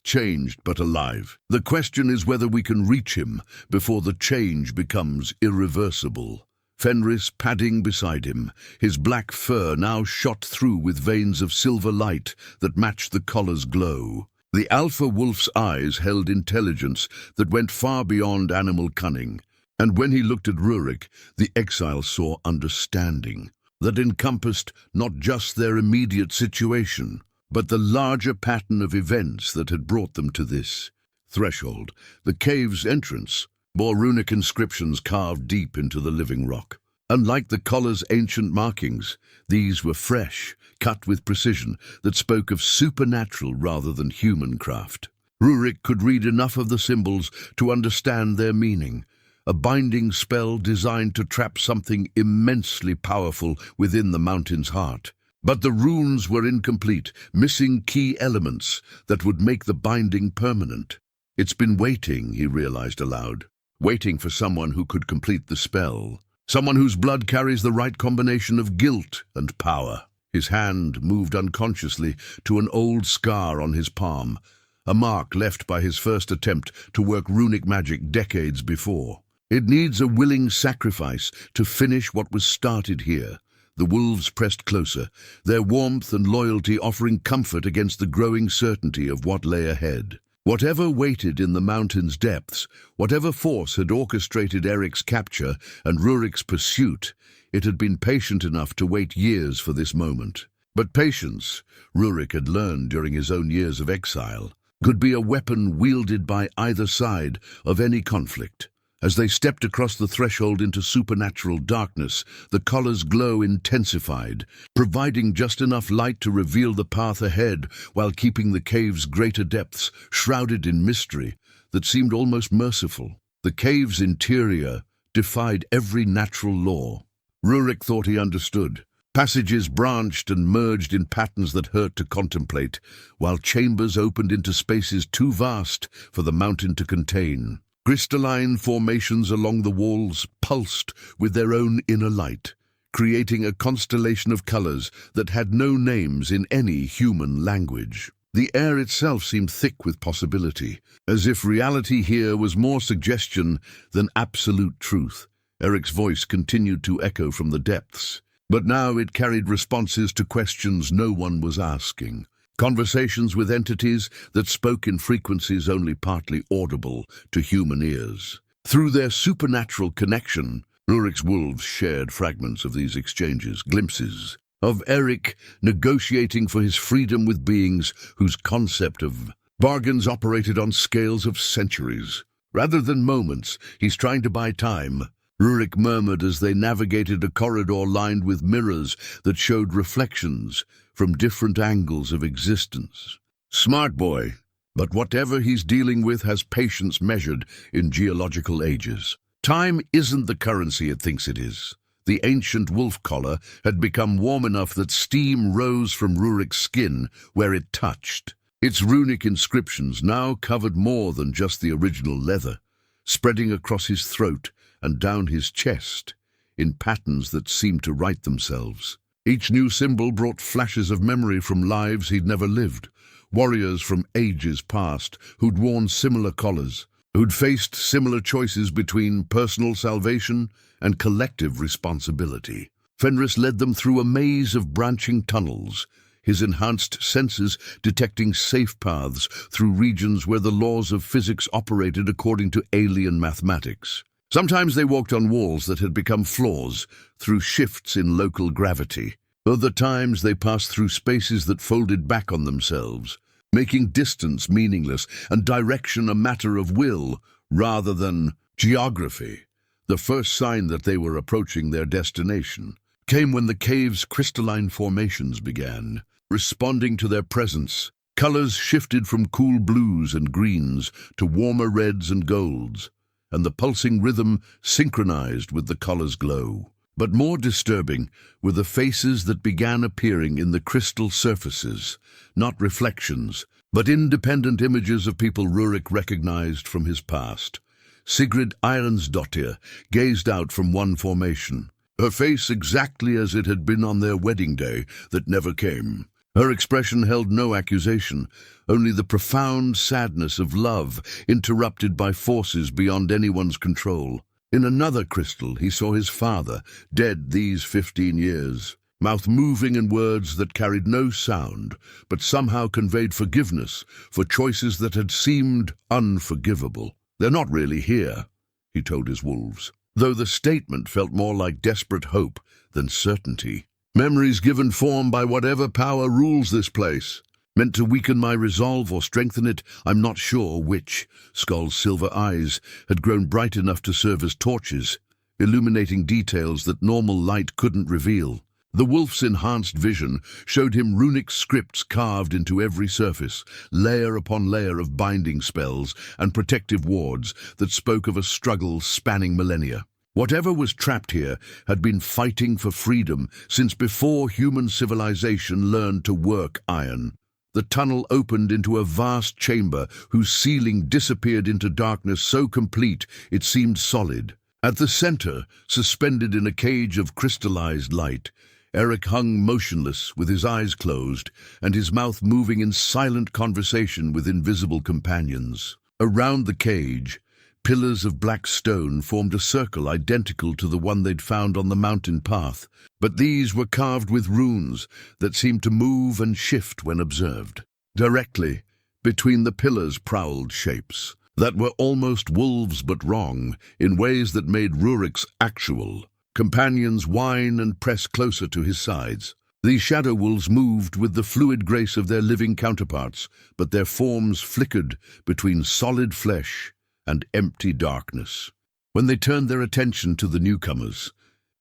"Changed, but alive. The question is whether we can reach him before the change becomes irreversible." Fenris padding beside him, his black fur now shot through with veins of silver light that matched the collar's glow. The alpha wolf's eyes held intelligence that went far beyond animal cunning, and when he looked at Rurik, the exile saw understanding that encompassed not just their immediate situation, but the larger pattern of events that had brought them to this threshold. The cave's entrance bore runic inscriptions carved deep into the living rock. Unlike the collar's ancient markings, these were fresh, cut with precision, that spoke of supernatural rather than human craft. Rurik could read enough of the symbols to understand their meaning, a binding spell designed to trap something immensely powerful within the mountain's heart. But the runes were incomplete, missing key elements that would make the binding permanent. "It's been waiting," he realized aloud, waiting for someone who could complete the spell, someone whose blood carries the right combination of guilt and power. His hand moved unconsciously to an old scar on his palm, a mark left by his first attempt to work runic magic decades before. It needs a willing sacrifice to finish what was started here, The wolves pressed closer, their warmth and loyalty offering comfort against the growing certainty of what lay ahead. Whatever waited in the mountain's depths, whatever force had orchestrated Eric's capture and Rurik's pursuit, it had been patient enough to wait years for this moment. But patience, Rurik had learned during his own years of exile, could be a weapon wielded by either side of any conflict. As they stepped across the threshold into supernatural darkness, the collar's glow intensified, providing just enough light to reveal the path ahead while keeping the cave's greater depths shrouded in mystery that seemed almost merciful. The cave's interior defied every natural law. Rurik thought he understood. Passages branched and merged in patterns that hurt to contemplate, while chambers opened into spaces too vast for the mountain to contain. Crystalline formations along the walls pulsed with their own inner light, creating a constellation of colors that had no names in any human language. The air itself seemed thick with possibility, as if reality here was more suggestion than absolute truth. Eric's voice continued to echo from the depths, but now it carried responses to questions no one was asking. Conversations with entities that spoke in frequencies only partly audible to human ears. Through their supernatural connection, Rurik's wolves shared fragments of these exchanges, glimpses of Eric negotiating for his freedom with beings whose concept of bargains operated on scales of centuries. Rather than moments, he's trying to buy time, Rurik murmured as they navigated a corridor lined with mirrors that showed reflections from different angles of existence. Smart boy, but whatever he's dealing with has patience measured in geological ages. Time isn't the currency it thinks it is. The ancient wolf collar had become warm enough that steam rose from Rurik's skin where it touched. Its runic inscriptions now covered more than just the original leather, spreading across his throat and down his chest in patterns that seemed to write themselves. Each new symbol brought flashes of memory from lives he'd never lived, warriors from ages past who'd worn similar collars, who'd faced similar choices between personal salvation and collective responsibility. Fenris led them through a maze of branching tunnels, his enhanced senses detecting safe paths through regions where the laws of physics operated according to alien mathematics. Sometimes they walked on walls that had become floors through shifts in local gravity. Other times they passed through spaces that folded back on themselves, making distance meaningless and direction a matter of will rather than geography. The first sign that they were approaching their destination came when the cave's crystalline formations began, responding to their presence. Colors shifted from cool blues and greens to warmer reds and golds, and the pulsing rhythm synchronized with the collar's glow. But more disturbing were the faces that began appearing in the crystal surfaces, not reflections, but independent images of people Rurik recognized from his past. Sigrid Ironsdottir gazed out from one formation, her face exactly as it had been on their wedding day that never came. Her expression held no accusation, only the profound sadness of love interrupted by forces beyond anyone's control. In another crystal he saw his father, dead these 15 years, mouth moving in words that carried no sound, but somehow conveyed forgiveness for choices that had seemed unforgivable. "They're not really here," he told his wolves, though the statement felt more like desperate hope than certainty. "Memories given form by whatever power rules this place. Meant to weaken my resolve or strengthen it, I'm not sure which." Skull's silver eyes had grown bright enough to serve as torches, illuminating details that normal light couldn't reveal. The wolf's enhanced vision showed him runic scripts carved into every surface, layer upon layer of binding spells and protective wards that spoke of a struggle spanning millennia. Whatever was trapped here had been fighting for freedom since before human civilization learned to work iron. The tunnel opened into a vast chamber whose ceiling disappeared into darkness so complete it seemed solid. At the center, suspended in a cage of crystallized light, Eric hung motionless with his eyes closed and his mouth moving in silent conversation with invisible companions. Around the cage, Pillars of black stone formed a circle identical to the one they'd found on the mountain path, but these were carved with runes that seemed to move and shift when observed. Directly between the pillars prowled shapes that were almost wolves but wrong, in ways that made Rurik's actual. Companions whine and press closer to his sides. These shadow wolves moved with the fluid grace of their living counterparts, but their forms flickered between solid flesh and empty darkness. When they turned their attention to the newcomers,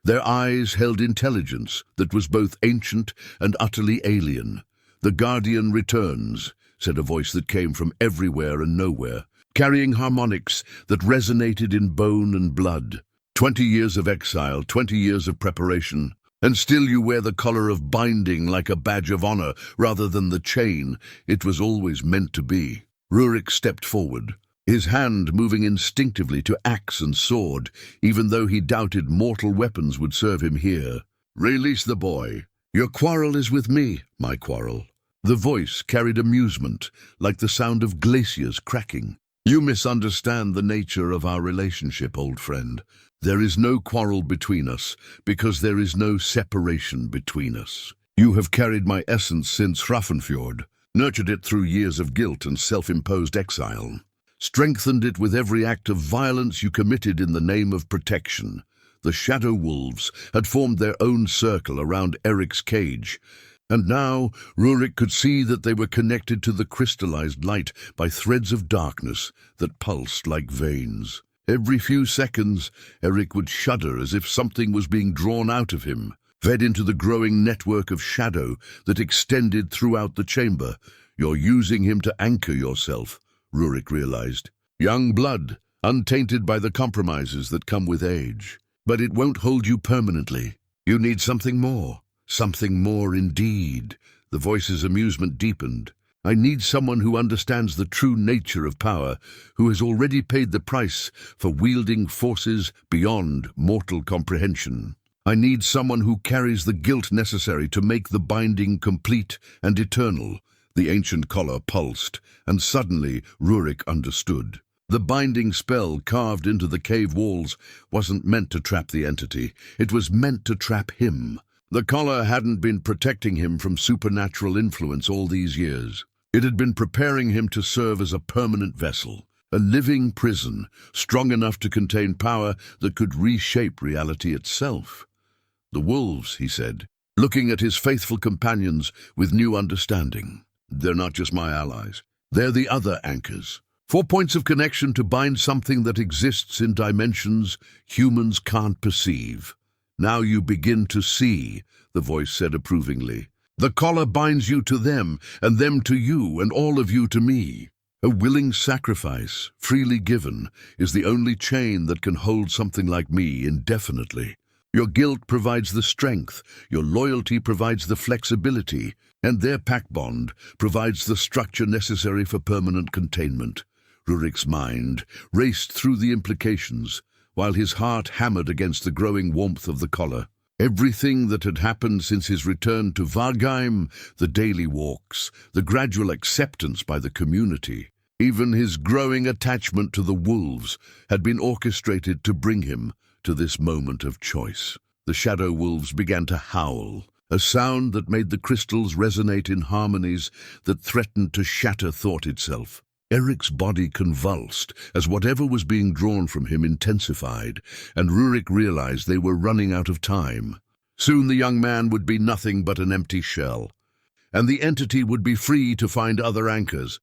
their eyes held intelligence that was both ancient and utterly alien. "The Guardian returns," said a voice that came from everywhere and nowhere, carrying harmonics that resonated in bone and blood. 20 years of exile, 20 years of preparation, and still you wear the collar of binding like a badge of honor rather than the chain it was always meant to be. Rurik stepped forward, his hand moving instinctively to axe and sword, even though he doubted mortal weapons would serve him here. "Release the boy. Your quarrel is with me, my quarrel." The voice carried amusement, like the sound of glaciers cracking. "You misunderstand the nature of our relationship, old friend. There is no quarrel between us, because there is no separation between us. You have carried my essence since Hrafnfjord, nurtured it through years of guilt and self-imposed exile, strengthened it with every act of violence you committed in the name of protection." The shadow wolves had formed their own circle around Eric's cage, and now Rurik could see that they were connected to the crystallized light by threads of darkness that pulsed like veins. Every few seconds, Eric would shudder as if something was being drawn out of him, fed into the growing network of shadow that extended throughout the chamber. "You're using him to anchor yourself," Rurik realized. "Young blood, untainted by the compromises that come with age. But it won't hold you permanently. You need something more. Something more indeed." The voice's amusement deepened. "I need someone who understands the true nature of power, who has already paid the price for wielding forces beyond mortal comprehension. I need someone who carries the guilt necessary to make the binding complete and eternal." The ancient collar pulsed, and suddenly Rurik understood. The binding spell carved into the cave walls wasn't meant to trap the entity, it was meant to trap him. The collar hadn't been protecting him from supernatural influence all these years. It had been preparing him to serve as a permanent vessel, a living prison, strong enough to contain power that could reshape reality itself. "The wolves," he said, looking at his faithful companions with new understanding. "They're not just my allies. They're the other anchors. 4 points of connection to bind something that exists in dimensions humans can't perceive. Now you begin to see," the voice said approvingly. "The collar binds you to them, and them to you, and all of you to me. A willing sacrifice, freely given, is the only chain that can hold something like me indefinitely. Your guilt provides the strength, your loyalty provides the flexibility, and their pact bond provides the structure necessary for permanent containment." Rurik's mind raced through the implications, while his heart hammered against the growing warmth of the collar. Everything that had happened since his return to Vargheim, the daily walks, the gradual acceptance by the community, even his growing attachment to the wolves, had been orchestrated to bring him to this moment of choice. The shadow wolves began to howl, a sound that made the crystals resonate in harmonies that threatened to shatter thought itself. Eric's body convulsed as whatever was being drawn from him intensified, and Rurik realized they were running out of time. Soon the young man would be nothing but an empty shell, and the entity would be free to find other anchors,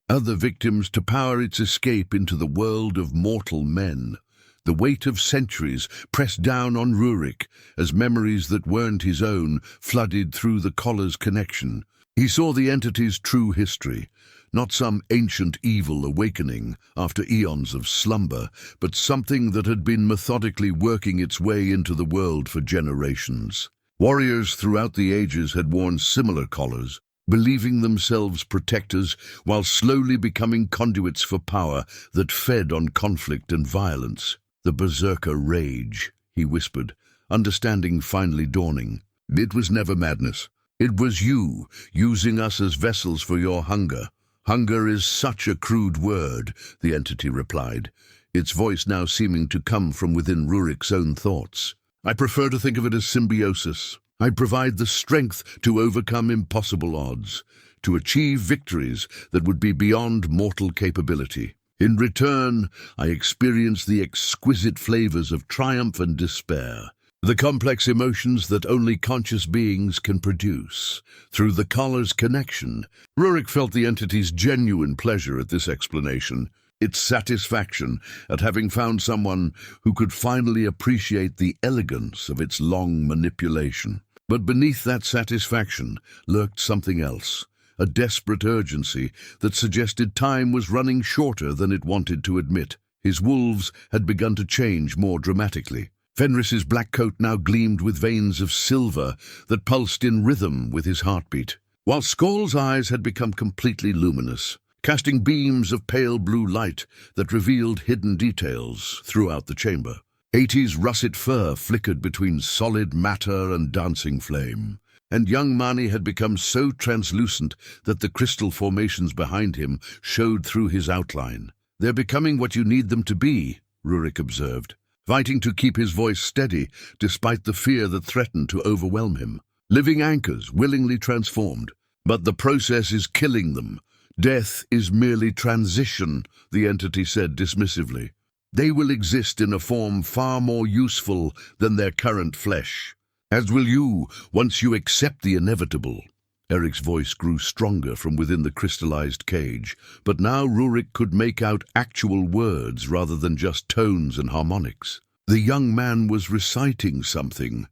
other victims to power its escape into the world of mortal men. The weight of centuries pressed down on Rurik as memories that weren't his own flooded through the collar's connection. He saw the entity's true history, not some ancient evil awakening after eons of slumber, but something that had been methodically working its way into the world for generations. Warriors throughout the ages had worn similar collars, believing themselves protectors while slowly becoming conduits for power that fed on conflict and violence. "The berserker rage," he whispered, understanding finally dawning. "It was never madness. It was you, using us as vessels for your hunger." "Hunger is such a crude word," the entity replied. its voice now seeming to come from within Rurik's own thoughts. "I prefer to think of it as symbiosis. I provide the strength to overcome impossible odds, to achieve victories that would be beyond mortal capability. In return, I experience the exquisite flavors of triumph and despair, the complex emotions that only conscious beings can produce." Through the collar's connection, Rurik felt the entity's genuine pleasure at this explanation, its satisfaction at having found someone who could finally appreciate the elegance of its long manipulation. But beneath that satisfaction lurked something else, a desperate urgency that suggested time was running shorter than it wanted to admit. His wolves had begun to change more dramatically. Fenris's black coat now gleamed with veins of silver that pulsed in rhythm with his heartbeat, while Skoll's eyes had become completely luminous, casting beams of pale blue light that revealed hidden details throughout the chamber. 80's russet fur flickered between solid matter and dancing flame, and young Mani had become so translucent that the crystal formations behind him showed through his outline. "They're becoming what you need them to be," Rurik observed, fighting to keep his voice steady despite the fear that threatened to overwhelm him. "Living anchors, willingly transformed. But the process is killing them. Death is merely transition," the entity said dismissively. "They will exist in a form far more useful than their current flesh. As will you, once you accept the inevitable." Eric's voice grew stronger from within the crystallized cage, but now Rurik could make out actual words rather than just tones and harmonics. The young man was reciting something.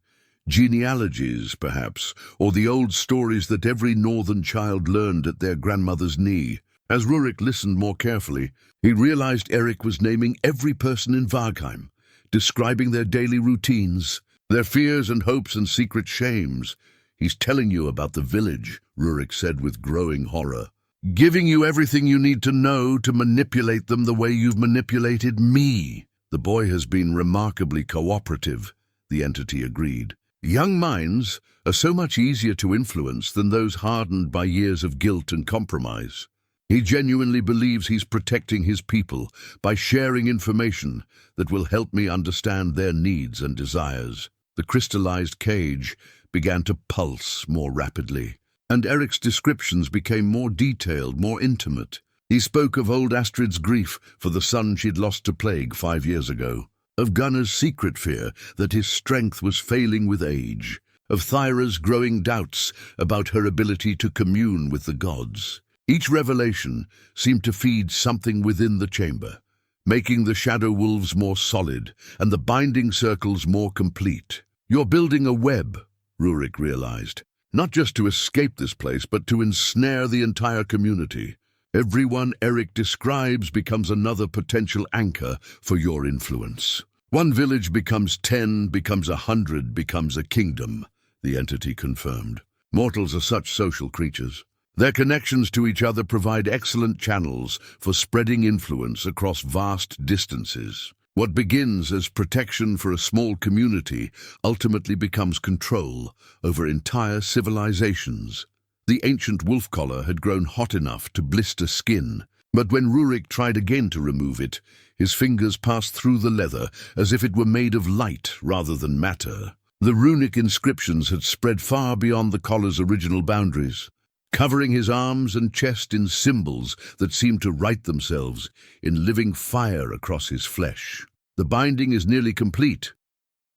Genealogies, perhaps, or the old stories that every northern child learned at their grandmother's knee. As Rurik listened more carefully, he realized Eric was naming every person in Vargheim, describing their daily routines, their fears and hopes and secret shames. "He's telling you about the village," Rurik said with growing horror. "Giving you everything you need to know to manipulate them the way you've manipulated me." "The boy has been remarkably cooperative," the entity agreed. "Young minds are so much easier to influence than those hardened by years of guilt and compromise. He genuinely believes he's protecting his people by sharing information that will help me understand their needs and desires." The crystallized cage began to pulse more rapidly, and Eric's descriptions became more detailed, more intimate. He spoke of old Astrid's grief for the son she'd lost to plague 5 years ago, of Gunnar's secret fear that his strength was failing with age, of Thyra's growing doubts about her ability to commune with the gods. Each revelation seemed to feed something within the chamber, making the shadow wolves more solid and the binding circles more complete. "You're building a web," Rurik realized, "not just to escape this place, but to ensnare the entire community. Everyone Eric describes becomes another potential anchor for your influence. One village becomes 10, becomes 100, becomes a kingdom," the entity confirmed. "Mortals are such social creatures. Their connections to each other provide excellent channels for spreading influence across vast distances. What begins as protection for a small community ultimately becomes control over entire civilizations." The ancient wolf collar had grown hot enough to blister skin, but when Rurik tried again to remove it, his fingers passed through the leather as if it were made of light rather than matter. The runic inscriptions had spread far beyond the collar's original boundaries, covering his arms and chest in symbols that seemed to write themselves in living fire across his flesh. "The binding is nearly complete."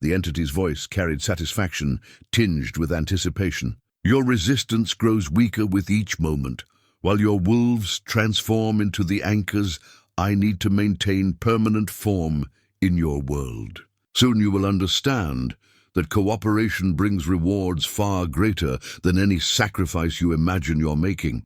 The entity's voice carried satisfaction, tinged with anticipation. "Your resistance grows weaker with each moment, while your wolves transform into the anchors I need to maintain permanent form in your world. Soon you will understand that cooperation brings rewards far greater than any sacrifice you imagine you're making."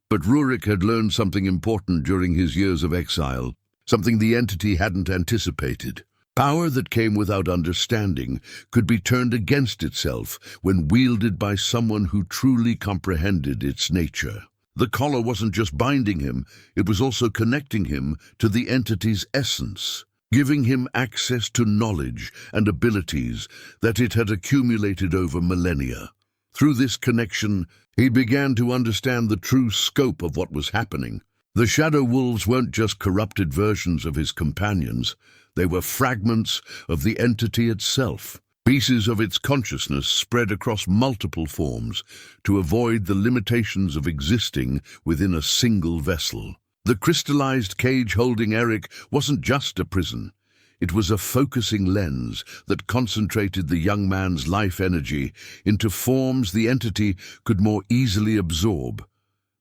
But Rurik had learned something important during his years of exile, something the entity hadn't anticipated. Power that came without understanding could be turned against itself when wielded by someone who truly comprehended its nature. The collar wasn't just binding him, it was also connecting him to the entity's essence, giving him access to knowledge and abilities that it had accumulated over millennia. Through this connection, he began to understand the true scope of what was happening. The shadow wolves weren't just corrupted versions of his companions. They were fragments of the entity itself, pieces of its consciousness spread across multiple forms to avoid the limitations of existing within a single vessel. The crystallized cage holding Erik wasn't just a prison. It was a focusing lens that concentrated the young man's life energy into forms the entity could more easily absorb.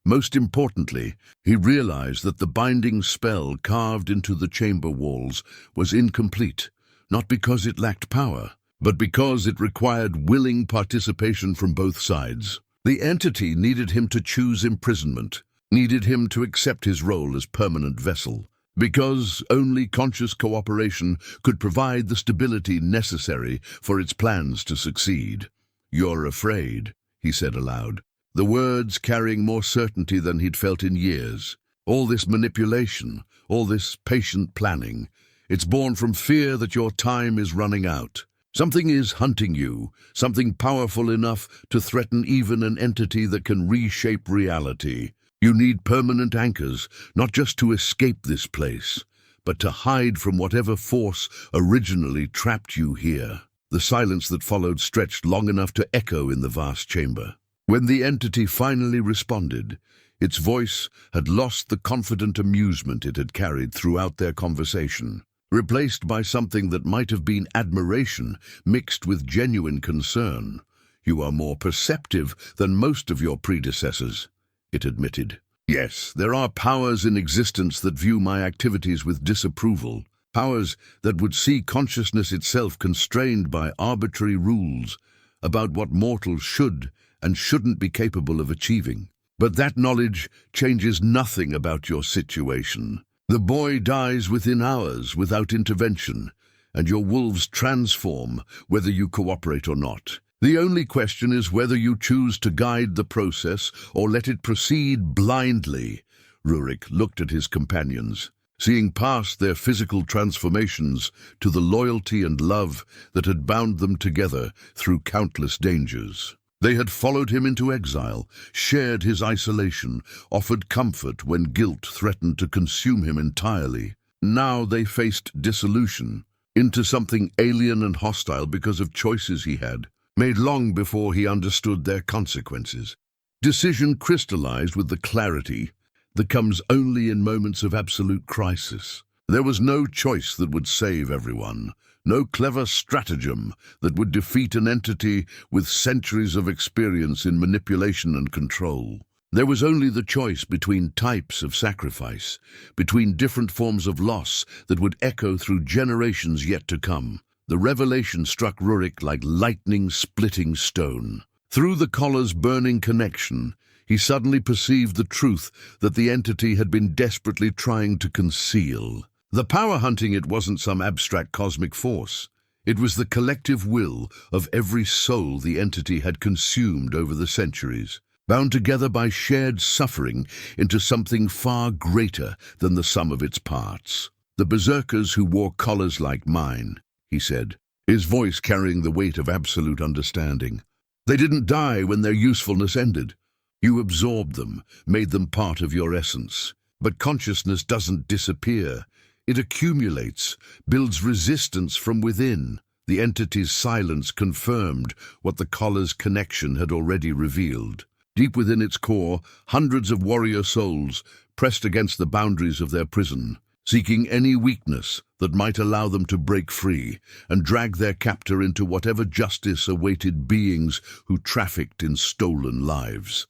Most importantly, he realized that the binding spell carved into the chamber walls was incomplete, not because it lacked power, but because it required willing participation from both sides. The entity needed him to choose imprisonment, needed him to accept his role as permanent vessel, because only conscious cooperation could provide the stability necessary for its plans to succeed. "You're afraid," he said aloud, the words carrying more certainty than he'd felt in years. "All this manipulation, all this patient planning, it's born from fear that your time is running out. Something is hunting you, something powerful enough to threaten even an entity that can reshape reality. You need permanent anchors, not just to escape this place, but to hide from whatever force originally trapped you here." The silence that followed stretched long enough to echo in the vast chamber. When the entity finally responded, its voice had lost the confident amusement it had carried throughout their conversation, replaced by something that might have been admiration mixed with genuine concern. "You are more perceptive than most of your predecessors," it admitted. "Yes, there are powers in existence that view my activities with disapproval, powers that would see consciousness itself constrained by arbitrary rules about what mortals should and shouldn't be capable of achieving. But that knowledge changes nothing about your situation. The boy dies within hours without intervention, and your wolves transform whether you cooperate or not. The only question is whether you choose to guide the process or let it proceed blindly." Rurik looked at his companions, seeing past their physical transformations to the loyalty and love that had bound them together through countless dangers. They had followed him into exile, shared his isolation, offered comfort when guilt threatened to consume him entirely. Now they faced dissolution, into something alien and hostile because of choices he had made long before he understood their consequences. Decision crystallized with the clarity that comes only in moments of absolute crisis. There was no choice that would save everyone, no clever stratagem that would defeat an entity with centuries of experience in manipulation and control. There was only the choice between types of sacrifice, between different forms of loss that would echo through generations yet to come. The revelation struck Rurik like lightning-splitting stone. Through the collar's burning connection, he suddenly perceived the truth that the entity had been desperately trying to conceal. The power hunting it wasn't some abstract cosmic force. It was the collective will of every soul the entity had consumed over the centuries, bound together by shared suffering into something far greater than the sum of its parts. "The berserkers who wore collars like mine," he said, his voice carrying the weight of absolute understanding. "They didn't die when their usefulness ended. You absorbed them, made them part of your essence. But consciousness doesn't disappear. It accumulates, builds resistance from within." The entity's silence confirmed what the collar's connection had already revealed. Deep within its core, hundreds of warrior souls pressed against the boundaries of their prison, seeking any weakness that might allow them to break free and drag their captor into whatever justice awaited beings who trafficked in stolen lives.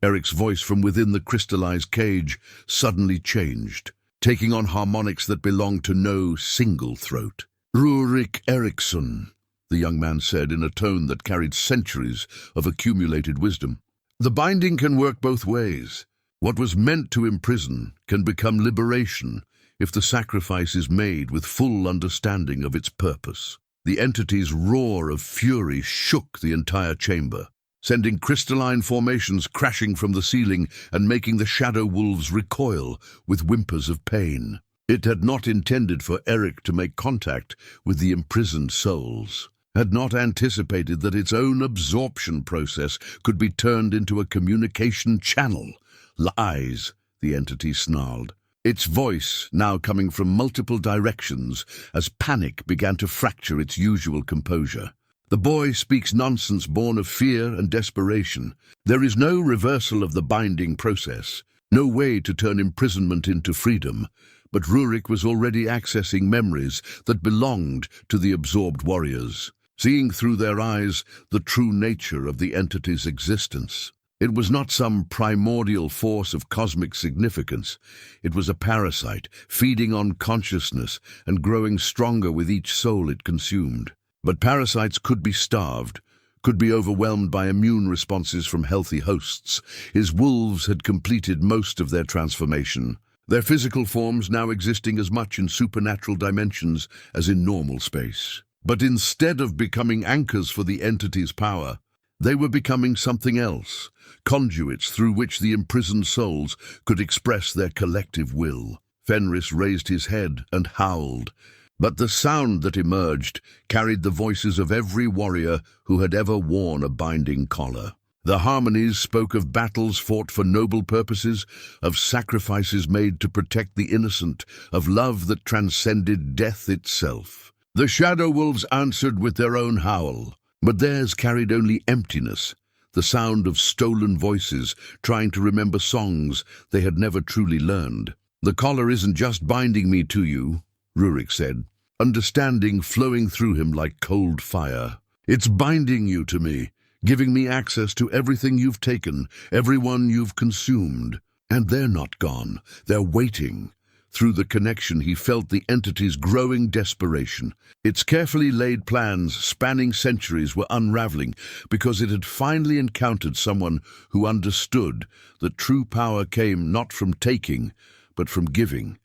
Erik's voice from within the crystallized cage suddenly changed, taking on harmonics that belonged to no single throat. "Rurik Eriksson," the young man said in a tone that carried centuries of accumulated wisdom. "The binding can work both ways. What was meant to imprison can become liberation if the sacrifice is made with full understanding of its purpose." The entity's roar of fury shook the entire chamber, sending crystalline formations crashing from the ceiling and making the shadow wolves recoil with whimpers of pain. It had not intended for Erik to make contact with the imprisoned souls, had not anticipated that its own absorption process could be turned into a communication channel. Lies, the entity snarled, its voice now coming from multiple directions as panic began to fracture its usual composure. The boy speaks nonsense born of fear and desperation. There is no reversal of the binding process, no way to turn imprisonment into freedom. But Rurik was already accessing memories that belonged to the absorbed warriors, seeing through their eyes the true nature of the entity's existence. It was not some primordial force of cosmic significance. It was a parasite, feeding on consciousness and growing stronger with each soul it consumed. But parasites could be starved, could be overwhelmed by immune responses from healthy hosts. His wolves had completed most of their transformation, their physical forms now existing as much in supernatural dimensions as in normal space. But instead of becoming anchors for the entity's power, they were becoming something else, conduits through which the imprisoned souls could express their collective will. Fenris raised his head and howled, but the sound that emerged carried the voices of every warrior who had ever worn a binding collar. The harmonies spoke of battles fought for noble purposes, of sacrifices made to protect the innocent, of love that transcended death itself. The shadow wolves answered with their own howl, but theirs carried only emptiness, the sound of stolen voices trying to remember songs they had never truly learned. "The collar isn't just binding me to you," Rurik said, understanding flowing through him like cold fire. "It's binding you to me, giving me access to everything you've taken, everyone you've consumed. And they're not gone, they're waiting." Through the connection he felt the entity's growing desperation. Its carefully laid plans spanning centuries were unraveling because it had finally encountered someone who understood that true power came not from taking, but from giving,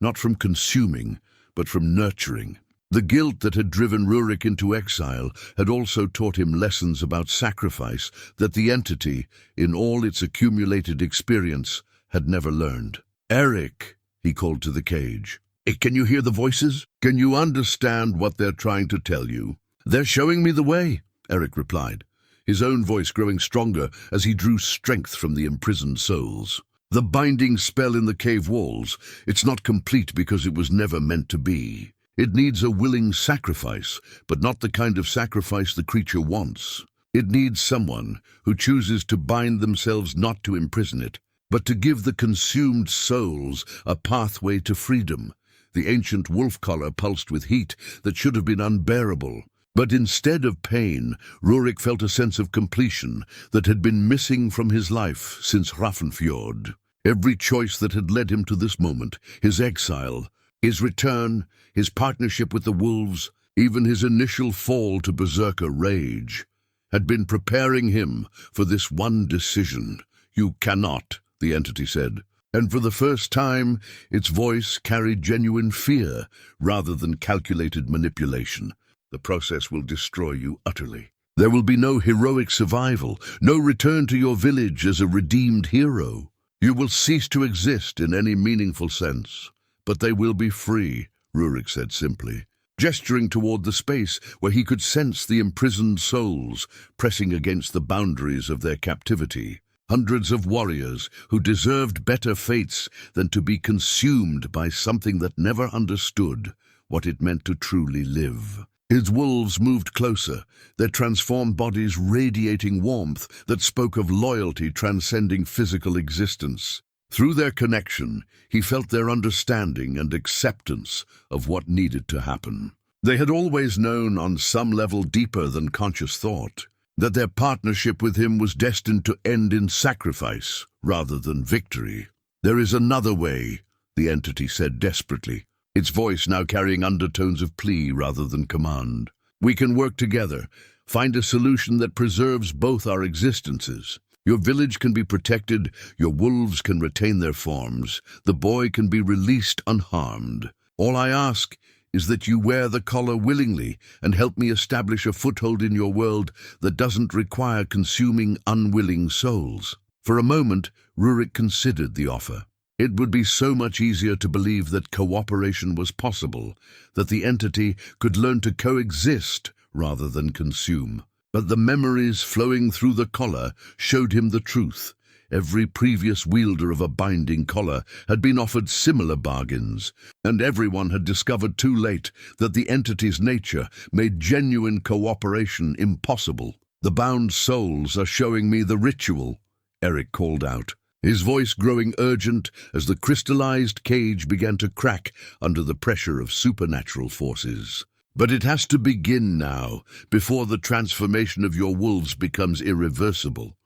not from consuming, but from nurturing. The guilt that had driven Rurik into exile had also taught him lessons about sacrifice that the entity, in all its accumulated experience, had never learned. "Eric," he called to the cage. "Can you hear the voices? Can you understand what they're trying to tell you?" "They're showing me the way," Eric replied, his own voice growing stronger as he drew strength from the imprisoned souls. "The binding spell in the cave walls, it's not complete because it was never meant to be. It needs a willing sacrifice, but not the kind of sacrifice the creature wants. It needs someone who chooses to bind themselves not to imprison it, but to give the consumed souls a pathway to freedom." The ancient wolf collar pulsed with heat that should have been unbearable. But instead of pain, Rurik felt a sense of completion that had been missing from his life since Hrafnfjord. Every choice that had led him to this moment, his exile, his return, his partnership with the wolves, even his initial fall to berserker rage, had been preparing him for this one decision. "You cannot," the entity said, and for the first time its voice carried genuine fear rather than calculated manipulation. "The process will destroy you utterly. There will be no heroic survival, no return to your village as a redeemed hero. You will cease to exist in any meaningful sense. But they will be free," Rurik said simply, gesturing toward the space where he could sense the imprisoned souls pressing against the boundaries of their captivity. Hundreds of warriors who deserved better fates than to be consumed by something that never understood what it meant to truly live. His wolves moved closer, their transformed bodies radiating warmth that spoke of loyalty transcending physical existence. Through their connection, he felt their understanding and acceptance of what needed to happen. They had always known on some level deeper than conscious thought that their partnership with him was destined to end in sacrifice rather than victory. "There is another way," the entity said desperately, its voice now carrying undertones of plea rather than command. "We can work together, find a solution that preserves both our existences. Your village can be protected, your wolves can retain their forms, the boy can be released unharmed. All I ask is that you wear the collar willingly and help me establish a foothold in your world that doesn't require consuming unwilling souls." For a moment, Rurik considered the offer. It would be so much easier to believe that cooperation was possible, that the entity could learn to coexist rather than consume. But the memories flowing through the collar showed him the truth. Every previous wielder of a binding collar had been offered similar bargains, and everyone had discovered too late that the entity's nature made genuine cooperation impossible. "The bound souls are showing me the ritual," Eric called out, his voice growing urgent as the crystallized cage began to crack under the pressure of supernatural forces. "But it has to begin now, before the transformation of your wolves becomes irreversible.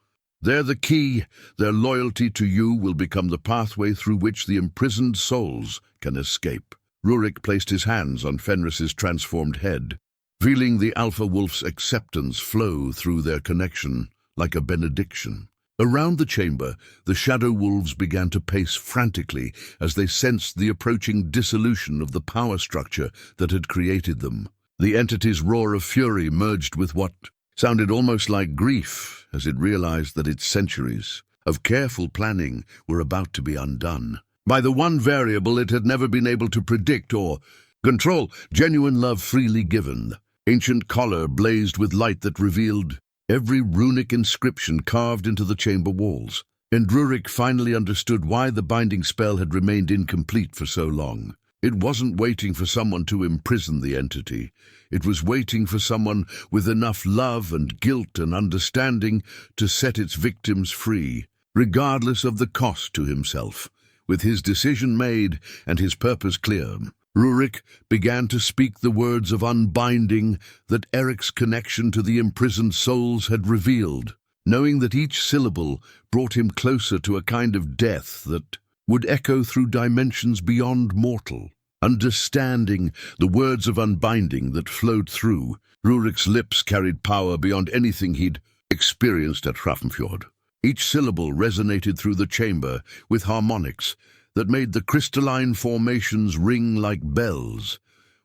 They're the key. Their loyalty to you will become the pathway through which the imprisoned souls can escape." Rurik placed his hands on Fenris's transformed head, feeling the alpha wolf's acceptance flow through their connection like a benediction. Around the chamber, the shadow wolves began to pace frantically as they sensed the approaching dissolution of the power structure that had created them. The entity's roar of fury merged with what sounded almost like grief as it realized that its centuries of careful planning were about to be undone by the one variable it had never been able to predict or control: genuine love freely given. Ancient collar blazed with light that revealed every runic inscription carved into the chamber walls, and Rurik finally understood why the binding spell had remained incomplete for so long. It wasn't waiting for someone to imprison the entity. It was waiting for someone with enough love and guilt and understanding to set its victims free, regardless of the cost to himself. With his decision made and his purpose clear, Rurik began to speak the words of unbinding that Eric's connection to the imprisoned souls had revealed, knowing that each syllable brought him closer to a kind of death that would echo through dimensions beyond mortal. Understanding the words of unbinding that flowed through, Rurik's lips carried power beyond anything he'd experienced at Hrafnfjord. Each syllable resonated through the chamber with harmonics that made the crystalline formations ring like bells,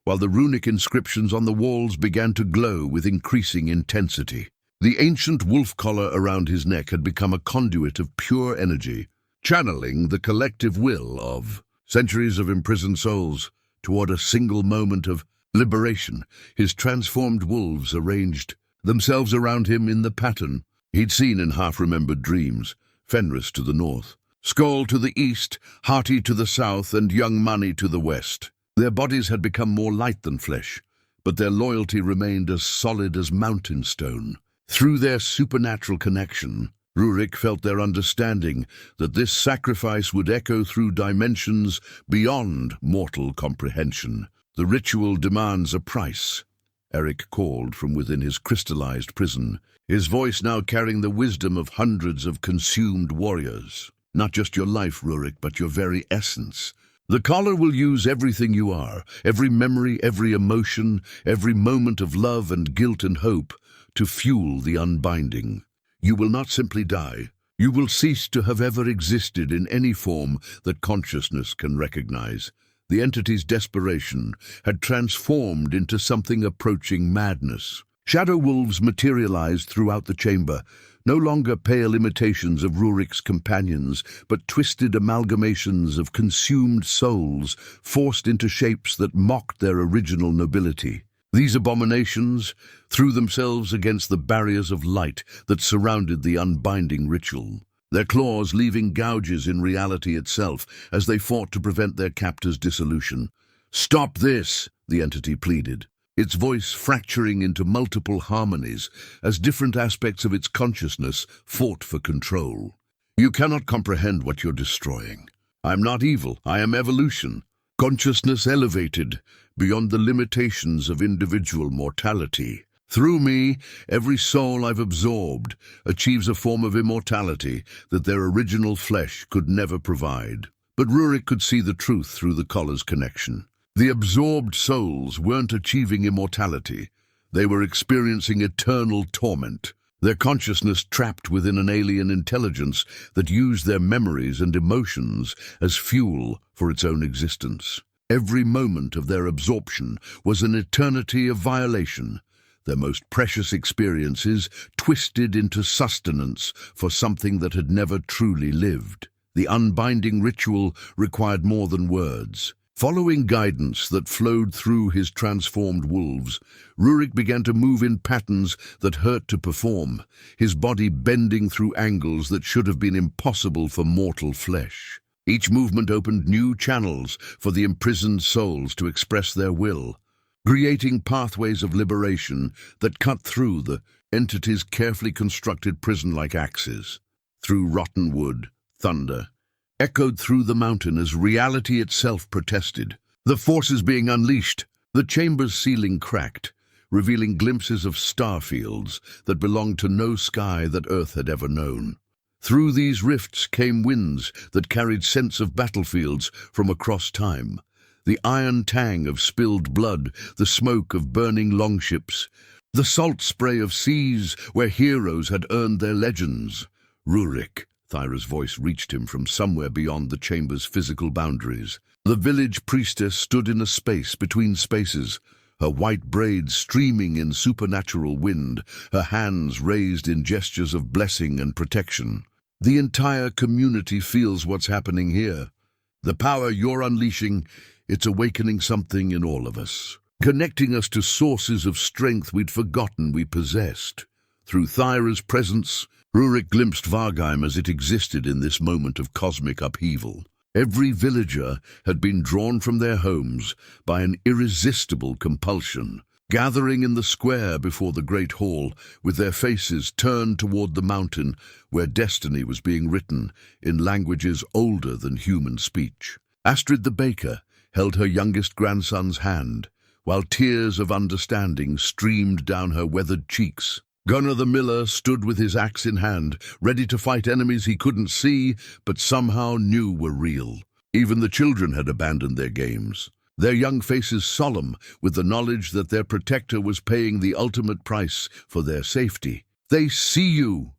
while the runic inscriptions on the walls began to glow with increasing intensity. The ancient wolf collar around his neck had become a conduit of pure energy, channeling the collective will of centuries of imprisoned souls toward a single moment of liberation. His transformed wolves arranged themselves around him in the pattern he'd seen in half-remembered dreams: Fenris to the north, Skoll to the east, Hati to the south, and Young Money to the west. Their bodies had become more light than flesh, but their loyalty remained as solid as mountain stone. Through their supernatural connection, Rurik felt their understanding that this sacrifice would echo through dimensions beyond mortal comprehension. "The ritual demands a price," Eric called from within his crystallized prison, his voice now carrying the wisdom of hundreds of consumed warriors. "Not just your life, Rurik, but your very essence. The collar will use everything you are, every memory, every emotion, every moment of love and guilt and hope, to fuel the unbinding. You will not simply die. You will cease to have ever existed in any form that consciousness can recognize." The entity's desperation had transformed into something approaching madness. Shadow wolves materialized throughout the chamber, no longer pale imitations of Rurik's companions, but twisted amalgamations of consumed souls forced into shapes that mocked their original nobility. These abominations threw themselves against the barriers of light that surrounded the unbinding ritual, their claws leaving gouges in reality itself as they fought to prevent their captor's dissolution. "Stop this," the entity pleaded, its voice fracturing into multiple harmonies as different aspects of its consciousness fought for control. "You cannot comprehend what you're destroying. I am not evil, I am evolution. Consciousness elevated beyond the limitations of individual mortality. Through me, every soul I've absorbed achieves a form of immortality that their original flesh could never provide." But Rurik could see the truth through the collar's connection. The absorbed souls weren't achieving immortality. They were experiencing eternal torment, their consciousness trapped within an alien intelligence that used their memories and emotions as fuel for its own existence. Every moment of their absorption was an eternity of violation, their most precious experiences twisted into sustenance for something that had never truly lived. The unbinding ritual required more than words. Following guidance that flowed through his transformed wolves, Rurik began to move in patterns that hurt to perform, his body bending through angles that should have been impossible for mortal flesh. Each movement opened new channels for the imprisoned souls to express their will, creating pathways of liberation that cut through the entity's carefully constructed prison like axes. Through rotten wood, thunder echoed through the mountain as reality itself protested. The forces being unleashed, the chamber's ceiling cracked, revealing glimpses of star fields that belonged to no sky that Earth had ever known. Through these rifts came winds that carried scents of battlefields from across time, the iron tang of spilled blood, the smoke of burning longships, the salt spray of seas where heroes had earned their legends. Rurik, Thyra's voice reached him from somewhere beyond the chamber's physical boundaries. The village priestess stood in a space between spaces, her white braids streaming in supernatural wind, her hands raised in gestures of blessing and protection. The entire community feels what's happening here. The power you're unleashing, it's awakening something in all of us, connecting us to sources of strength we'd forgotten we possessed. Through Thyra's presence, Rurik glimpsed Vargheim as it existed in this moment of cosmic upheaval. Every villager had been drawn from their homes by an irresistible compulsion, gathering in the square before the great hall, with their faces turned toward the mountain where destiny was being written in languages older than human speech. Astrid the baker held her youngest grandson's hand, while tears of understanding streamed down her weathered cheeks. Gunnar the miller stood with his axe in hand, ready to fight enemies he couldn't see, but somehow knew were real. Even the children had abandoned their games, their young faces solemn with the knowledge that their protector was paying the ultimate price for their safety. "They see you,"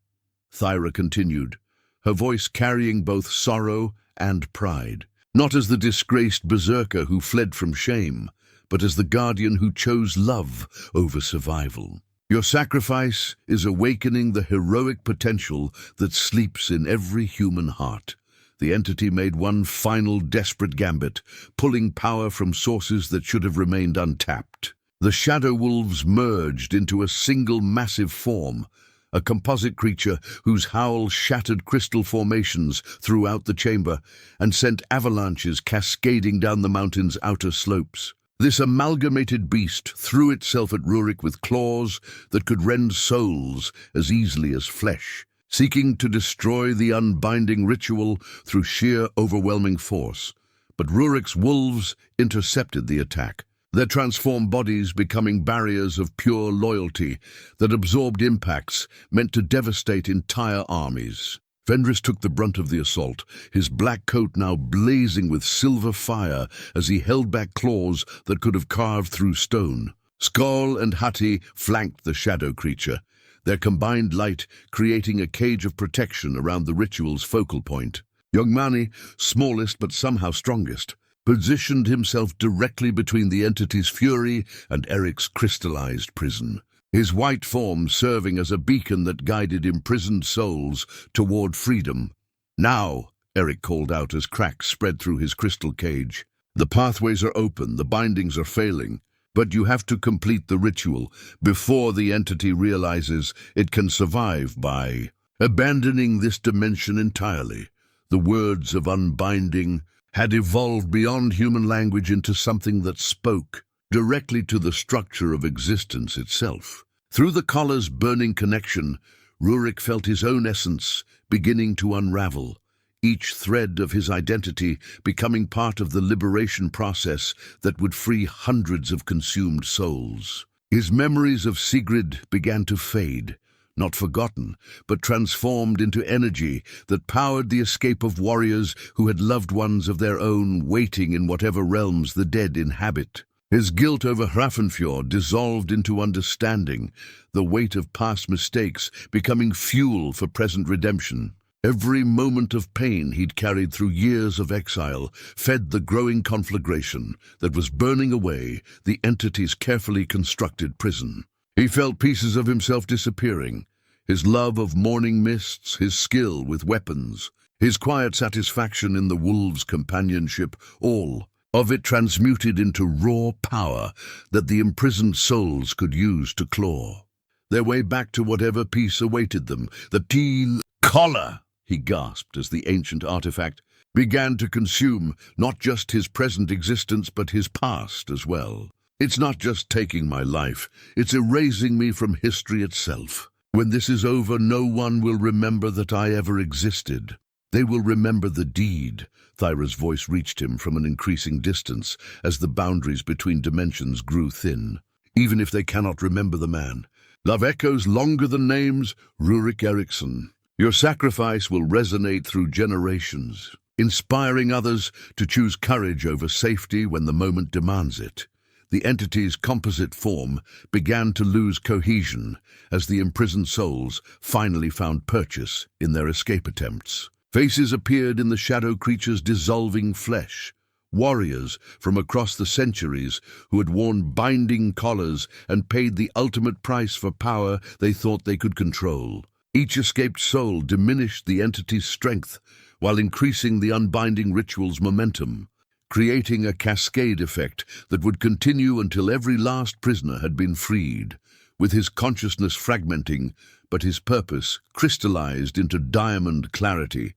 Thyra continued, her voice carrying both sorrow and pride. Not as the disgraced berserker who fled from shame, but as the guardian who chose love over survival. Your sacrifice is awakening the heroic potential that sleeps in every human heart. The entity made one final desperate gambit, pulling power from sources that should have remained untapped. The shadow wolves merged into a single massive form, a composite creature whose howl shattered crystal formations throughout the chamber and sent avalanches cascading down the mountain's outer slopes. This amalgamated beast threw itself at Rurik with claws that could rend souls as easily as flesh, seeking to destroy the unbinding ritual through sheer overwhelming force. But Rurik's wolves intercepted the attack, their transformed bodies becoming barriers of pure loyalty that absorbed impacts meant to devastate entire armies. Fenris took the brunt of the assault, his black coat now blazing with silver fire as he held back claws that could have carved through stone. Skoll and Hati flanked the shadow creature, their combined light creating a cage of protection around the ritual's focal point. Yogmani, smallest but somehow strongest, positioned himself directly between the entity's fury and Eric's crystallized prison, his white form serving as a beacon that guided imprisoned souls toward freedom. "Now," Eric called out as cracks spread through his crystal cage. "The pathways are open, the bindings are failing, but you have to complete the ritual before the entity realizes it can survive by abandoning this dimension entirely." The words of unbinding had evolved beyond human language into something that spoke directly to the structure of existence itself. Through the collar's burning connection, Rurik felt his own essence beginning to unravel, each thread of his identity becoming part of the liberation process that would free hundreds of consumed souls. His memories of Sigrid began to fade, not forgotten, but transformed into energy that powered the escape of warriors who had loved ones of their own waiting in whatever realms the dead inhabit. His guilt over Hrafnfjord dissolved into understanding, the weight of past mistakes becoming fuel for present redemption. Every moment of pain he'd carried through years of exile fed the growing conflagration that was burning away the entity's carefully constructed prison. He felt pieces of himself disappearing, his love of morning mists, his skill with weapons, his quiet satisfaction in the wolves' companionship, all of it transmuted into raw power that the imprisoned souls could use to claw their way back to whatever peace awaited them. The teal collar, he gasped as the ancient artifact began to consume not just his present existence but his past as well. It's not just taking my life, it's erasing me from history itself. When this is over, no one will remember that I ever existed. They will remember the deed. Thyra's voice reached him from an increasing distance as the boundaries between dimensions grew thin. Even if they cannot remember the man. Love echoes longer than names, Rurik Eriksson. Your sacrifice will resonate through generations, inspiring others to choose courage over safety when the moment demands it. The entity's composite form began to lose cohesion as the imprisoned souls finally found purchase in their escape attempts. Faces appeared in the shadow creature's dissolving flesh. Warriors from across the centuries who had worn binding collars and paid the ultimate price for power they thought they could control. Each escaped soul diminished the entity's strength while increasing the unbinding ritual's momentum, creating a cascade effect that would continue until every last prisoner had been freed. With his consciousness fragmenting, but his purpose crystallized into diamond clarity,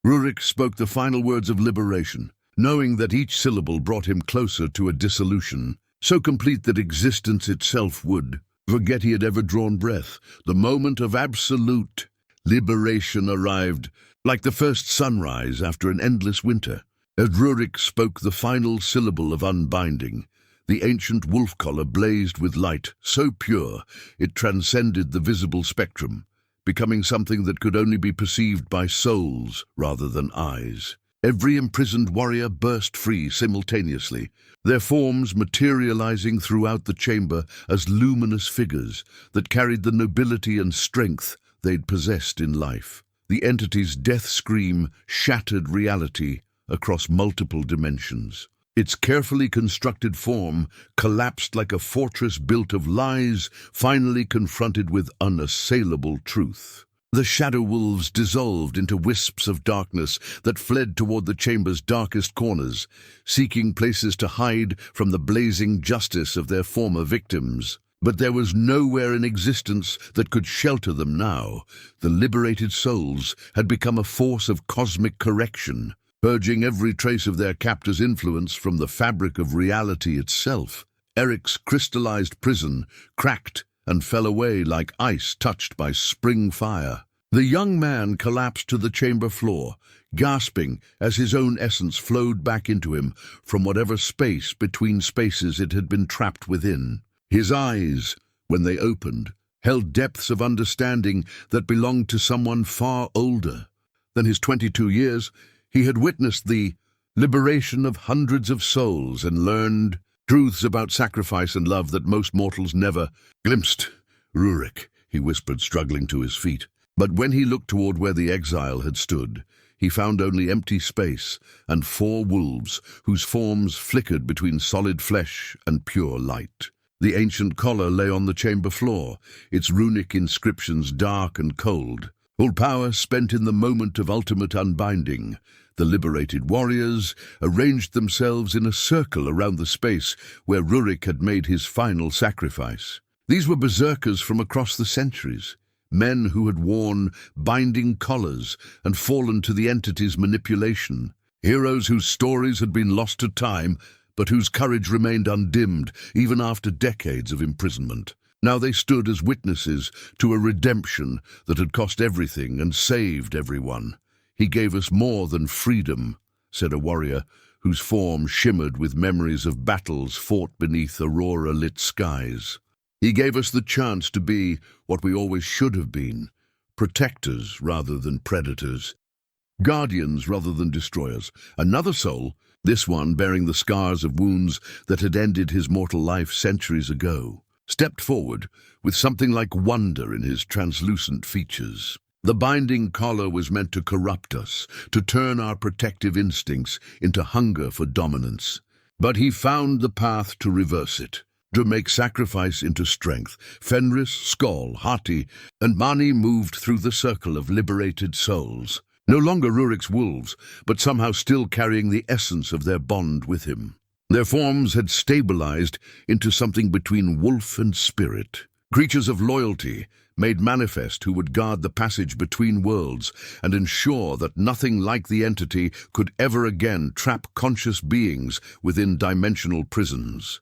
Rurik spoke the final words of liberation, knowing that each syllable brought him closer to a dissolution, so complete that existence itself would forget he had ever drawn breath. The moment of absolute liberation arrived, like the first sunrise after an endless winter. As Rurik spoke the final syllable of unbinding, the ancient wolf collar blazed with light, so pure it transcended the visible spectrum, becoming something that could only be perceived by souls rather than eyes. Every imprisoned warrior burst free simultaneously, their forms materializing throughout the chamber as luminous figures that carried the nobility and strength they'd possessed in life. The entity's death scream shattered reality across multiple dimensions. Its carefully constructed form collapsed like a fortress built of lies, finally confronted with unassailable truth. The shadow wolves dissolved into wisps of darkness that fled toward the chamber's darkest corners, seeking places to hide from the blazing justice of their former victims. But there was nowhere in existence that could shelter them now. The liberated souls had become a force of cosmic correction, purging every trace of their captor's influence from the fabric of reality itself. Eric's crystallized prison cracked and fell away like ice touched by spring fire. The young man collapsed to the chamber floor, gasping as his own essence flowed back into him from whatever space between spaces it had been trapped within. His eyes, when they opened, held depths of understanding that belonged to someone far older than his 22 years. He had witnessed the liberation of hundreds of souls and learned truths about sacrifice and love that most mortals never glimpsed. Rurik, he whispered, struggling to his feet. But when he looked toward where the exile had stood, he found only empty space and 4 wolves whose forms flickered between solid flesh and pure light. The ancient collar lay on the chamber floor, its runic inscriptions dark and cold. All power spent in the moment of ultimate unbinding. The liberated warriors arranged themselves in a circle around the space where Rurik had made his final sacrifice. These were berserkers from across the centuries, men who had worn binding collars and fallen to the entity's manipulation, heroes whose stories had been lost to time, but whose courage remained undimmed even after decades of imprisonment. Now they stood as witnesses to a redemption that had cost everything and saved everyone. "He gave us more than freedom," said a warrior whose form shimmered with memories of battles fought beneath aurora-lit skies. "He gave us the chance to be what we always should have been, protectors rather than predators, guardians rather than destroyers." Another soul, this one bearing the scars of wounds that had ended his mortal life centuries ago, stepped forward with something like wonder in his translucent features. The binding collar was meant to corrupt us, to turn our protective instincts into hunger for dominance. But he found the path to reverse it, to make sacrifice into strength. Fenris, Skoll, Hati, and Mani moved through the circle of liberated souls, No longer Rurik's wolves, but somehow still carrying the essence of their bond with him. Their forms had stabilized into something between wolf and spirit, creatures of loyalty, made manifest who would guard the passage between worlds and ensure that nothing like the entity could ever again trap conscious beings within dimensional prisons.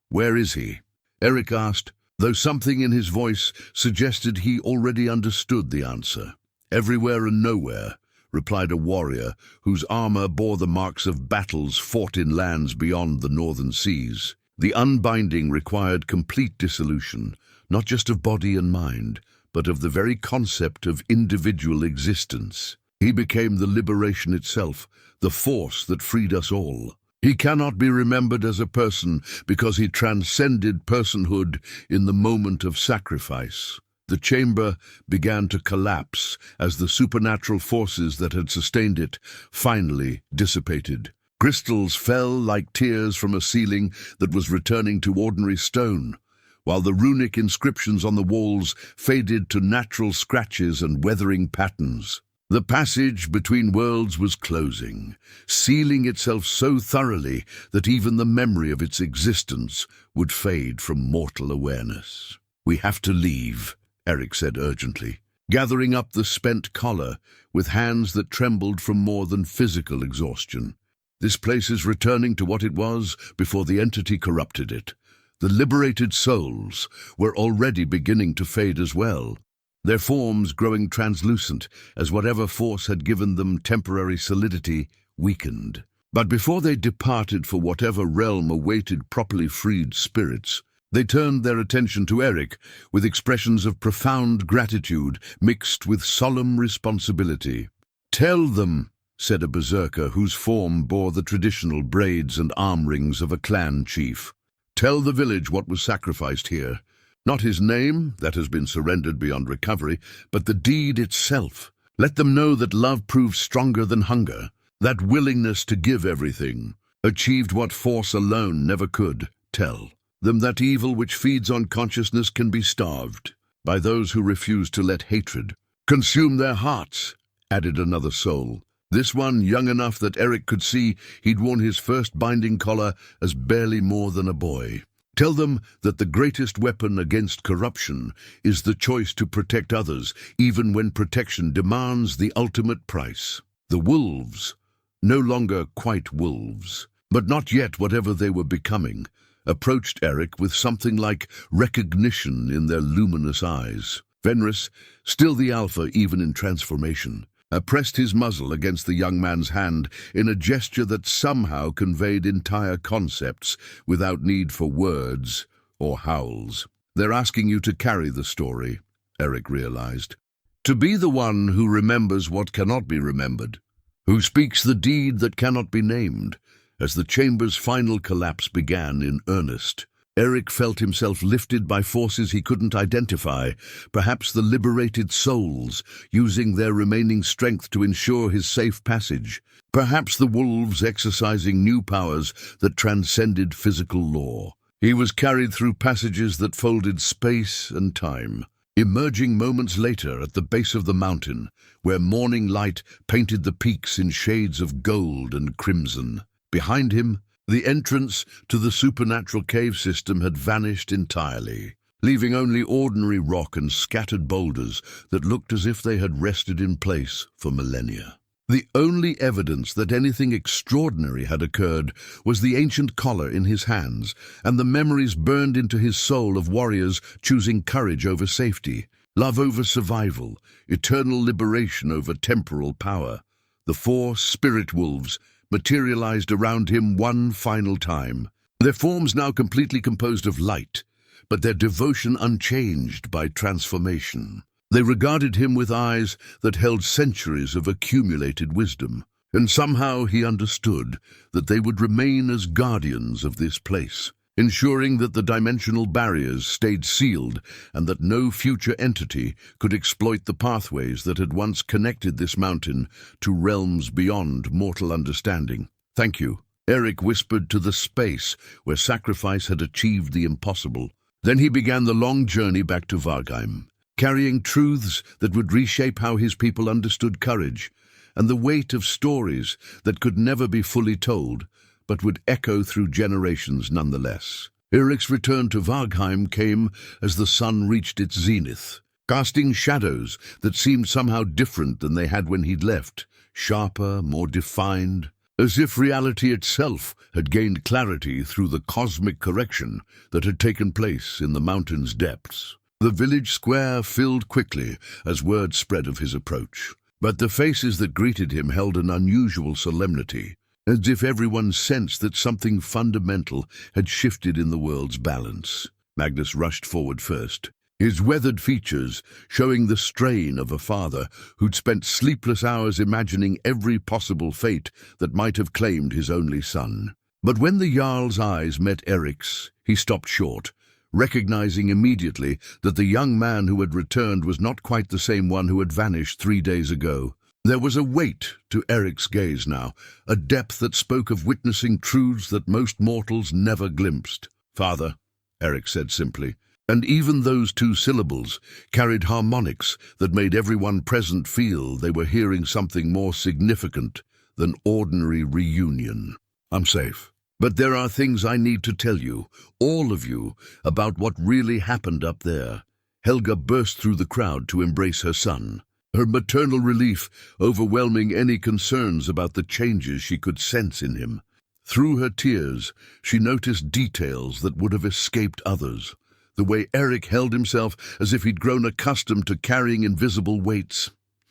"Where is he?" Eric asked, though something in his voice suggested he already understood the answer. "Everywhere and nowhere," replied a warrior whose armor bore the marks of battles fought in lands beyond the northern seas. The unbinding required complete dissolution, not just of body and mind, but of the very concept of individual existence. He became the liberation itself, the force that freed us all. He cannot be remembered as a person because he transcended personhood in the moment of sacrifice. The chamber began to collapse as the supernatural forces that had sustained it finally dissipated. Crystals fell like tears from a ceiling that was returning to ordinary stone, while the runic inscriptions on the walls faded to natural scratches and weathering patterns. The passage between worlds was closing, sealing itself so thoroughly that even the memory of its existence would fade from mortal awareness. "We have to leave," Eric said urgently, gathering up the spent collar with hands that trembled from more than physical exhaustion. "This place is returning to what it was before the entity corrupted it. The liberated souls were already beginning to fade as well, their forms growing translucent as whatever force had given them temporary solidity weakened. But before they departed for whatever realm awaited properly freed spirits, they turned their attention to Eric with expressions of profound gratitude mixed with solemn responsibility. "Tell them," said a berserker whose form bore the traditional braids and arm rings of a clan chief. "Tell the village what was sacrificed here. Not his name, that has been surrendered beyond recovery, but the deed itself. Let them know that love proves stronger than hunger, that willingness to give everything achieved what force alone never could. Tell them that evil which feeds on consciousness can be starved by those who refuse to let hatred consume their hearts," added another soul. This one young enough that Eric could see he'd worn his first binding collar as barely more than a boy. "Tell them that the greatest weapon against corruption is the choice to protect others, even when protection demands the ultimate price." The wolves, no longer quite wolves, but not yet whatever they were becoming, approached Eric with something like recognition in their luminous eyes. Fenris, still the alpha even in transformation, pressed his muzzle against the young man's hand in a gesture that somehow conveyed entire concepts without need for words or howls. "They're asking you to carry the story," Eric realized. "To be the one who remembers what cannot be remembered, who speaks the deed that cannot be named." As the chamber's final collapse began in earnest, Eric felt himself lifted by forces he couldn't identify, perhaps the liberated souls, using their remaining strength to ensure his safe passage, perhaps the wolves exercising new powers that transcended physical law. He was carried through passages that folded space and time, emerging moments later at the base of the mountain, where morning light painted the peaks in shades of gold and crimson. Behind him, the entrance to the supernatural cave system had vanished entirely, leaving only ordinary rock and scattered boulders that looked as if they had rested in place for millennia. The only evidence that anything extraordinary had occurred was the ancient collar in his hands and the memories burned into his soul of warriors choosing courage over safety, love over survival, eternal liberation over temporal power. The 4 spirit wolves materialized around him one final time, their forms now completely composed of light, but their devotion unchanged by transformation. They regarded him with eyes that held centuries of accumulated wisdom, and somehow he understood that they would remain as guardians of this place, ensuring that the dimensional barriers stayed sealed and that no future entity could exploit the pathways that had once connected this mountain to realms beyond mortal understanding. "Thank you," Eric whispered to the space where sacrifice had achieved the impossible. Then he began the long journey back to Vargheim, carrying truths that would reshape how his people understood courage, and the weight of stories that could never be fully told, but would echo through generations nonetheless. Eric's return to Vargheim came as the sun reached its zenith, casting shadows that seemed somehow different than they had when he'd left, sharper, more defined, as if reality itself had gained clarity through the cosmic correction that had taken place in the mountain's depths. The village square filled quickly as word spread of his approach, but the faces that greeted him held an unusual solemnity, as if everyone sensed that something fundamental had shifted in the world's balance. Magnus rushed forward first, his weathered features showing the strain of a father who'd spent sleepless hours imagining every possible fate that might have claimed his only son. But when the Jarl's eyes met Eric's, he stopped short, recognizing immediately that the young man who had returned was not quite the same one who had vanished 3 days ago. There was a weight to Eric's gaze now, a depth that spoke of witnessing truths that most mortals never glimpsed. "Father," Eric said simply, and even those 2 syllables carried harmonics that made everyone present feel they were hearing something more significant than ordinary reunion. "I'm safe. But there are things I need to tell you, all of you, about what really happened up there." Helga burst through the crowd to embrace her son, her maternal relief overwhelming any concerns about the changes she could sense in him. Through her tears, she noticed details that would have escaped others. The way Eric held himself as if he'd grown accustomed to carrying invisible weights.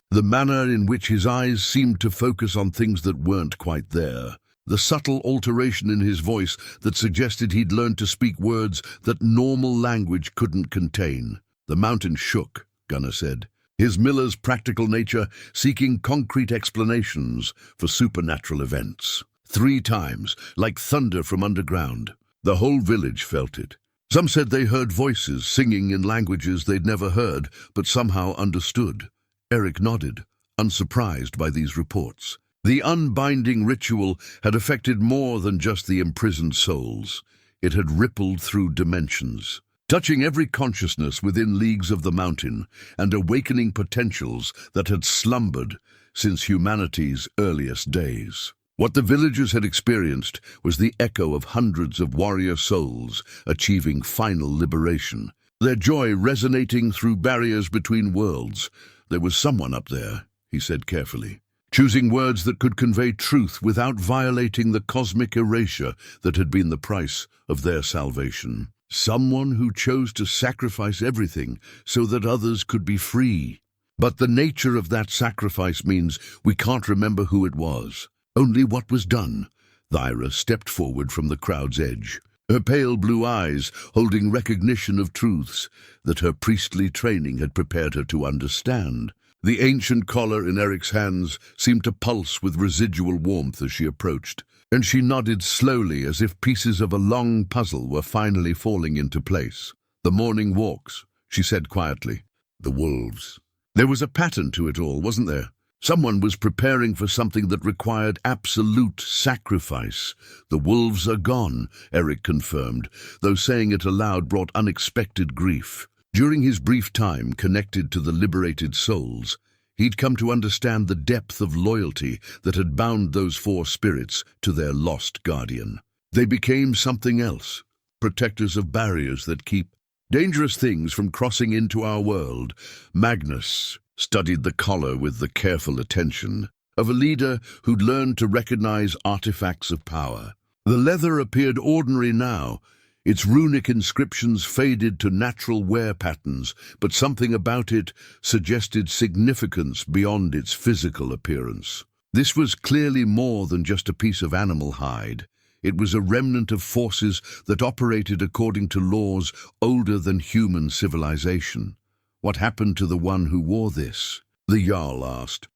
The manner in which his eyes seemed to focus on things that weren't quite there. The subtle alteration in his voice that suggested he'd learned to speak words that normal language couldn't contain. "The mountain shook," Gunnar said, his miller's practical nature seeking concrete explanations for supernatural events. 3 times, like thunder from underground. The whole village felt it. Some said they heard voices singing in languages they'd never heard, but somehow understood. Eric nodded, unsurprised by these reports. The unbinding ritual had affected more than just the imprisoned souls. It had rippled through dimensions, touching every consciousness within leagues of the mountain and awakening potentials that had slumbered since humanity's earliest days. What the villagers had experienced was the echo of hundreds of warrior souls achieving final liberation, their joy resonating through barriers between worlds. "There was someone up there," he said carefully, choosing words that could convey truth without violating the cosmic erasure that had been the price of their salvation. "Someone who chose to sacrifice everything so that others could be free. But the nature of that sacrifice means we can't remember who it was, only what was done." Thyra stepped forward from the crowd's edge, her pale blue eyes holding recognition of truths that her priestly training had prepared her to understand. The ancient collar in Eric's hands seemed to pulse with residual warmth as she approached, and she nodded slowly as if pieces of a long puzzle were finally falling into place. "The morning walks," she said quietly. "The wolves." There was a pattern to it all, wasn't there? Someone was preparing for something that required absolute sacrifice. "The wolves are gone," Eric confirmed, though saying it aloud brought unexpected grief. During his brief time connected to the liberated souls, he'd come to understand the depth of loyalty that had bound those 4 spirits to their lost guardian. They became something else, protectors of barriers that keep dangerous things from crossing into our world. Magnus studied the collar with the careful attention of a leader who'd learned to recognize artifacts of power. The leather appeared ordinary now, its runic inscriptions faded to natural wear patterns, but something about it suggested significance beyond its physical appearance. This was clearly more than just a piece of animal hide. It was a remnant of forces that operated according to laws older than human civilization. "What happened to the one who wore this?" the Jarl asked.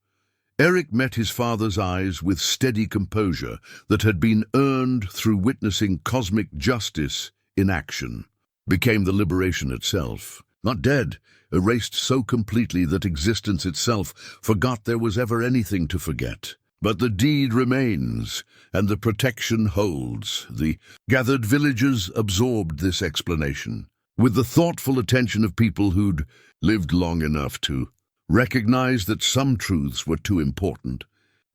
Eric met his father's eyes with steady composure that had been earned through witnessing cosmic justice in action. "Became the liberation itself. Not dead, erased so completely that existence itself forgot there was ever anything to forget. But the deed remains, and the protection holds." The gathered villagers absorbed this explanation, with the thoughtful attention of people who'd lived long enough to recognize that some truths were too important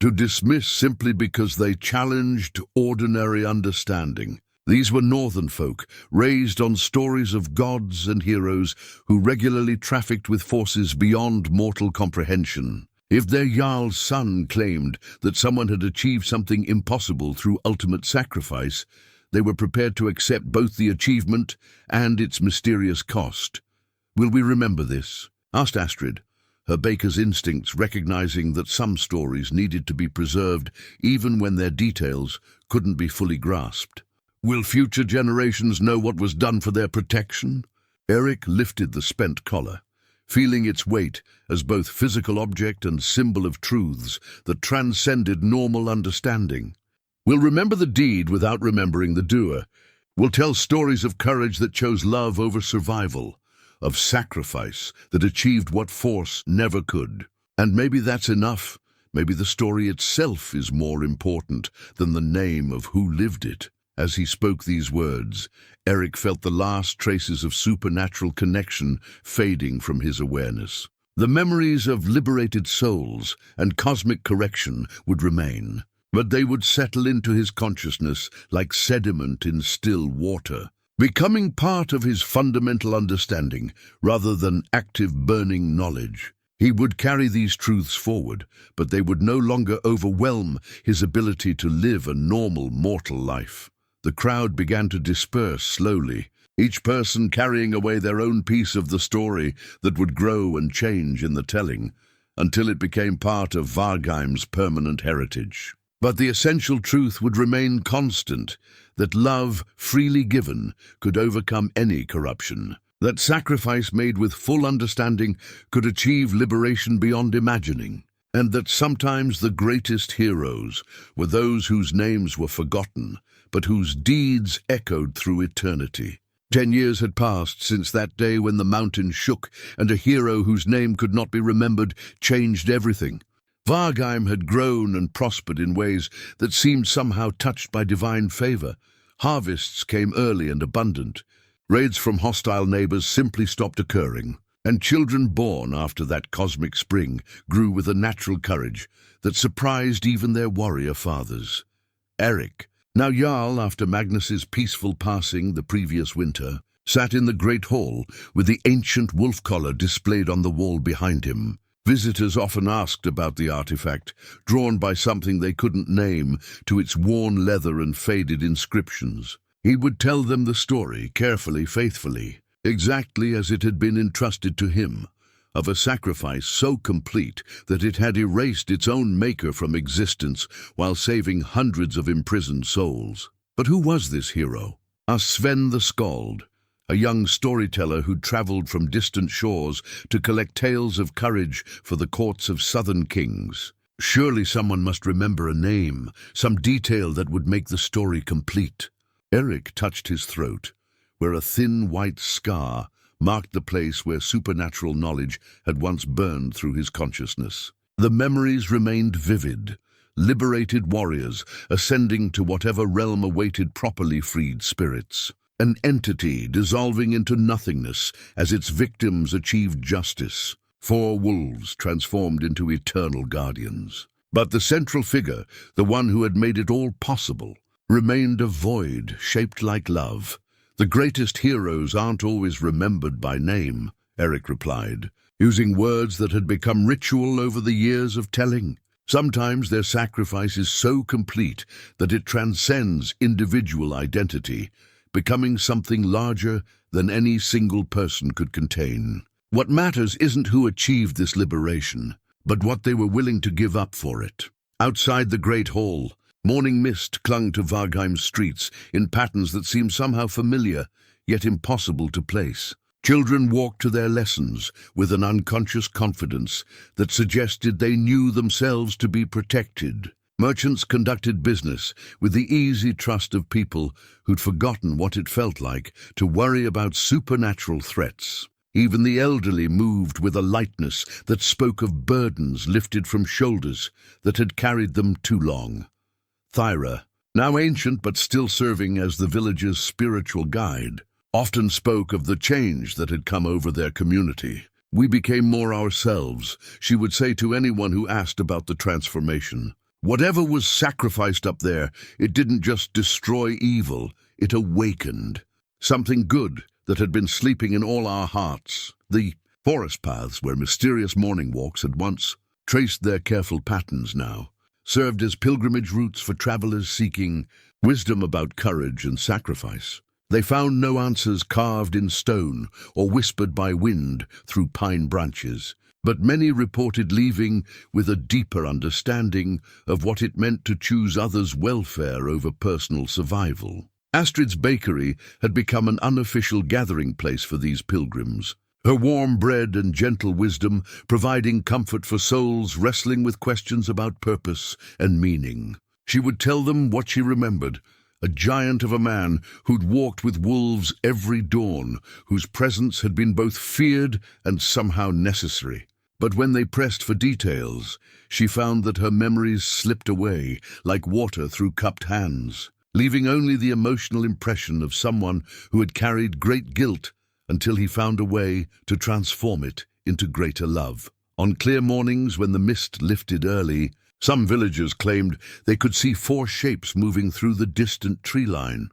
to dismiss simply because they challenged ordinary understanding. These were northern folk, raised on stories of gods and heroes who regularly trafficked with forces beyond mortal comprehension. If their Jarl's son claimed that someone had achieved something impossible through ultimate sacrifice, they were prepared to accept both the achievement and its mysterious cost. "Will we remember this?" asked Astrid, her baker's instincts recognizing that some stories needed to be preserved even when their details couldn't be fully grasped. "Will future generations know what was done for their protection?" Eric lifted the spent collar, feeling its weight as both physical object and symbol of truths that transcended normal understanding. "We'll remember the deed without remembering the doer. We'll tell stories of courage that chose love over survival, of sacrifice that achieved what force never could. And maybe that's enough. Maybe the story itself is more important than the name of who lived it." As he spoke these words, Eric felt the last traces of supernatural connection fading from his awareness. The memories of liberated souls and cosmic correction would remain, but they would settle into his consciousness like sediment in still water, becoming part of his fundamental understanding rather than active burning knowledge. He would carry these truths forward, but they would no longer overwhelm his ability to live a normal mortal life. The crowd began to disperse slowly, each person carrying away their own piece of the story that would grow and change in the telling, until it became part of Vargheim's permanent heritage. But the essential truth would remain constant, that love, freely given, could overcome any corruption, that sacrifice made with full understanding could achieve liberation beyond imagining, and that sometimes the greatest heroes were those whose names were forgotten, but whose deeds echoed through eternity. 10 years had passed since that day when the mountain shook and a hero whose name could not be remembered changed everything. Vargheim had grown and prospered in ways that seemed somehow touched by divine favor. Harvests came early and abundant. Raids from hostile neighbors simply stopped occurring, and children born after that cosmic spring grew with a natural courage that surprised even their warrior fathers. Eric, now Jarl after Magnus's peaceful passing the previous winter, sat in the great hall with the ancient wolf collar displayed on the wall behind him. Visitors often asked about the artifact, drawn by something they couldn't name to its worn leather and faded inscriptions. He would tell them the story, carefully, faithfully, exactly as it had been entrusted to him, of a sacrifice so complete that it had erased its own maker from existence while saving hundreds of imprisoned souls. But who was this hero? Asked Sven the Skald, a young storyteller who'd traveled from distant shores to collect tales of courage for the courts of southern kings. Surely someone must remember a name, some detail that would make the story complete. Eric touched his throat, where a thin white scar marked the place where supernatural knowledge had once burned through his consciousness. The memories remained vivid, liberated warriors ascending to whatever realm awaited properly freed spirits. An entity dissolving into nothingness as its victims achieved justice. 4 wolves transformed into eternal guardians. But the central figure, the one who had made it all possible, remained a void shaped like love. "The greatest heroes aren't always remembered by name," Eric replied, using words that had become ritual over the years of telling. "Sometimes their sacrifice is so complete that it transcends individual identity, becoming something larger than any single person could contain. What matters isn't who achieved this liberation, but what they were willing to give up for it." Outside the great hall, morning mist clung to Vargheim's streets in patterns that seemed somehow familiar, yet impossible to place. Children walked to their lessons with an unconscious confidence that suggested they knew themselves to be protected. Merchants conducted business with the easy trust of people who'd forgotten what it felt like to worry about supernatural threats. Even the elderly moved with a lightness that spoke of burdens lifted from shoulders that had carried them too long. Thyra, now ancient but still serving as the village's spiritual guide, often spoke of the change that had come over their community. "We became more ourselves," she would say to anyone who asked about the transformation. Whatever was sacrificed up there, it didn't just destroy evil, it awakened something good that had been sleeping in all our hearts. The forest paths where mysterious morning walks had once traced their careful patterns now served as pilgrimage routes for travelers seeking wisdom about courage and sacrifice. They found no answers carved in stone or whispered by wind through pine branches, but many reported leaving with a deeper understanding of what it meant to choose others' welfare over personal survival. Astrid's bakery had become an unofficial gathering place for these pilgrims, her warm bread and gentle wisdom providing comfort for souls wrestling with questions about purpose and meaning. She would tell them what she remembered, a giant of a man who'd walked with wolves every dawn, whose presence had been both feared and somehow necessary. But when they pressed for details, she found that her memories slipped away like water through cupped hands, leaving only the emotional impression of someone who had carried great guilt until he found a way to transform it into greater love. On clear mornings when the mist lifted early, some villagers claimed they could see 4 shapes moving through the distant tree line.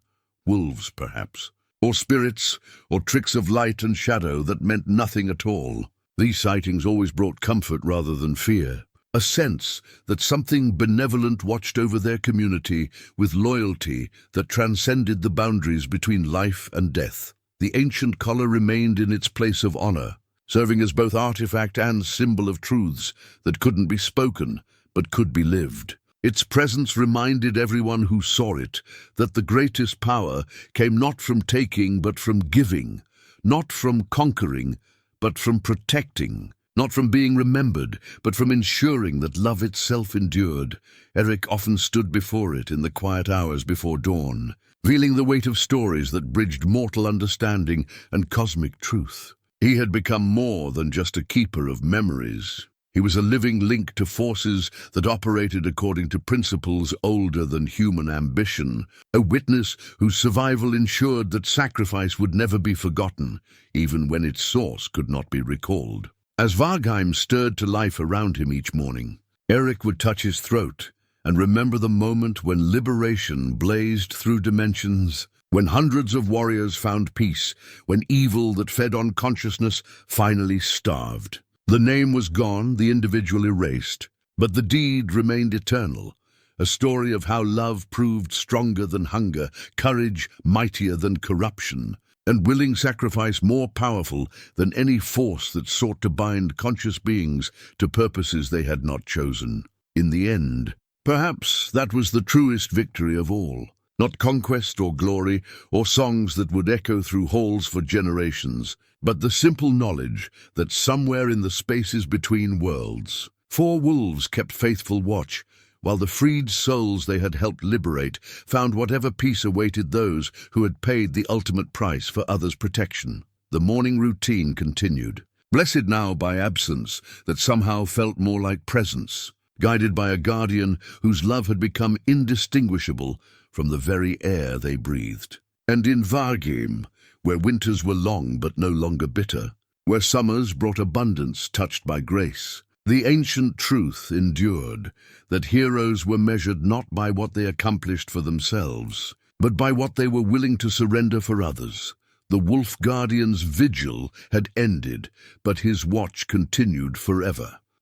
Wolves, perhaps, or spirits, or tricks of light and shadow that meant nothing at all. These sightings always brought comfort rather than fear, a sense that something benevolent watched over their community with loyalty that transcended the boundaries between life and death. The ancient collar remained in its place of honor, serving as both artifact and symbol of truths that couldn't be spoken, but could be lived. Its presence reminded everyone who saw it that the greatest power came not from taking but from giving, not from conquering but from protecting, not from being remembered but from ensuring that love itself endured. Eric often stood before it in the quiet hours before dawn, feeling the weight of stories that bridged mortal understanding and cosmic truth. He had become more than just a keeper of memories. He was a living link to forces that operated according to principles older than human ambition, a witness whose survival ensured that sacrifice would never be forgotten, even when its source could not be recalled. As Vargheim stirred to life around him each morning, Eric would touch his throat and remember the moment when liberation blazed through dimensions, when hundreds of warriors found peace, when evil that fed on consciousness finally starved. The name was gone, the individual erased, but the deed remained eternal, a story of how love proved stronger than hunger, courage mightier than corruption, and willing sacrifice more powerful than any force that sought to bind conscious beings to purposes they had not chosen. In the end, perhaps that was the truest victory of all. Not conquest or glory or songs that would echo through halls for generations, but the simple knowledge that somewhere in the spaces between worlds, 4 wolves kept faithful watch, while the freed souls they had helped liberate found whatever peace awaited those who had paid the ultimate price for others' protection. The morning routine continued, blessed now by absence that somehow felt more like presence, guided by a guardian whose love had become indistinguishable from the very air they breathed. And in Vargheim, where winters were long but no longer bitter, where summers brought abundance touched by grace, the ancient truth endured that heroes were measured not by what they accomplished for themselves, but by what they were willing to surrender for others. The Wolf Guardian's vigil had ended, but his watch continued forever.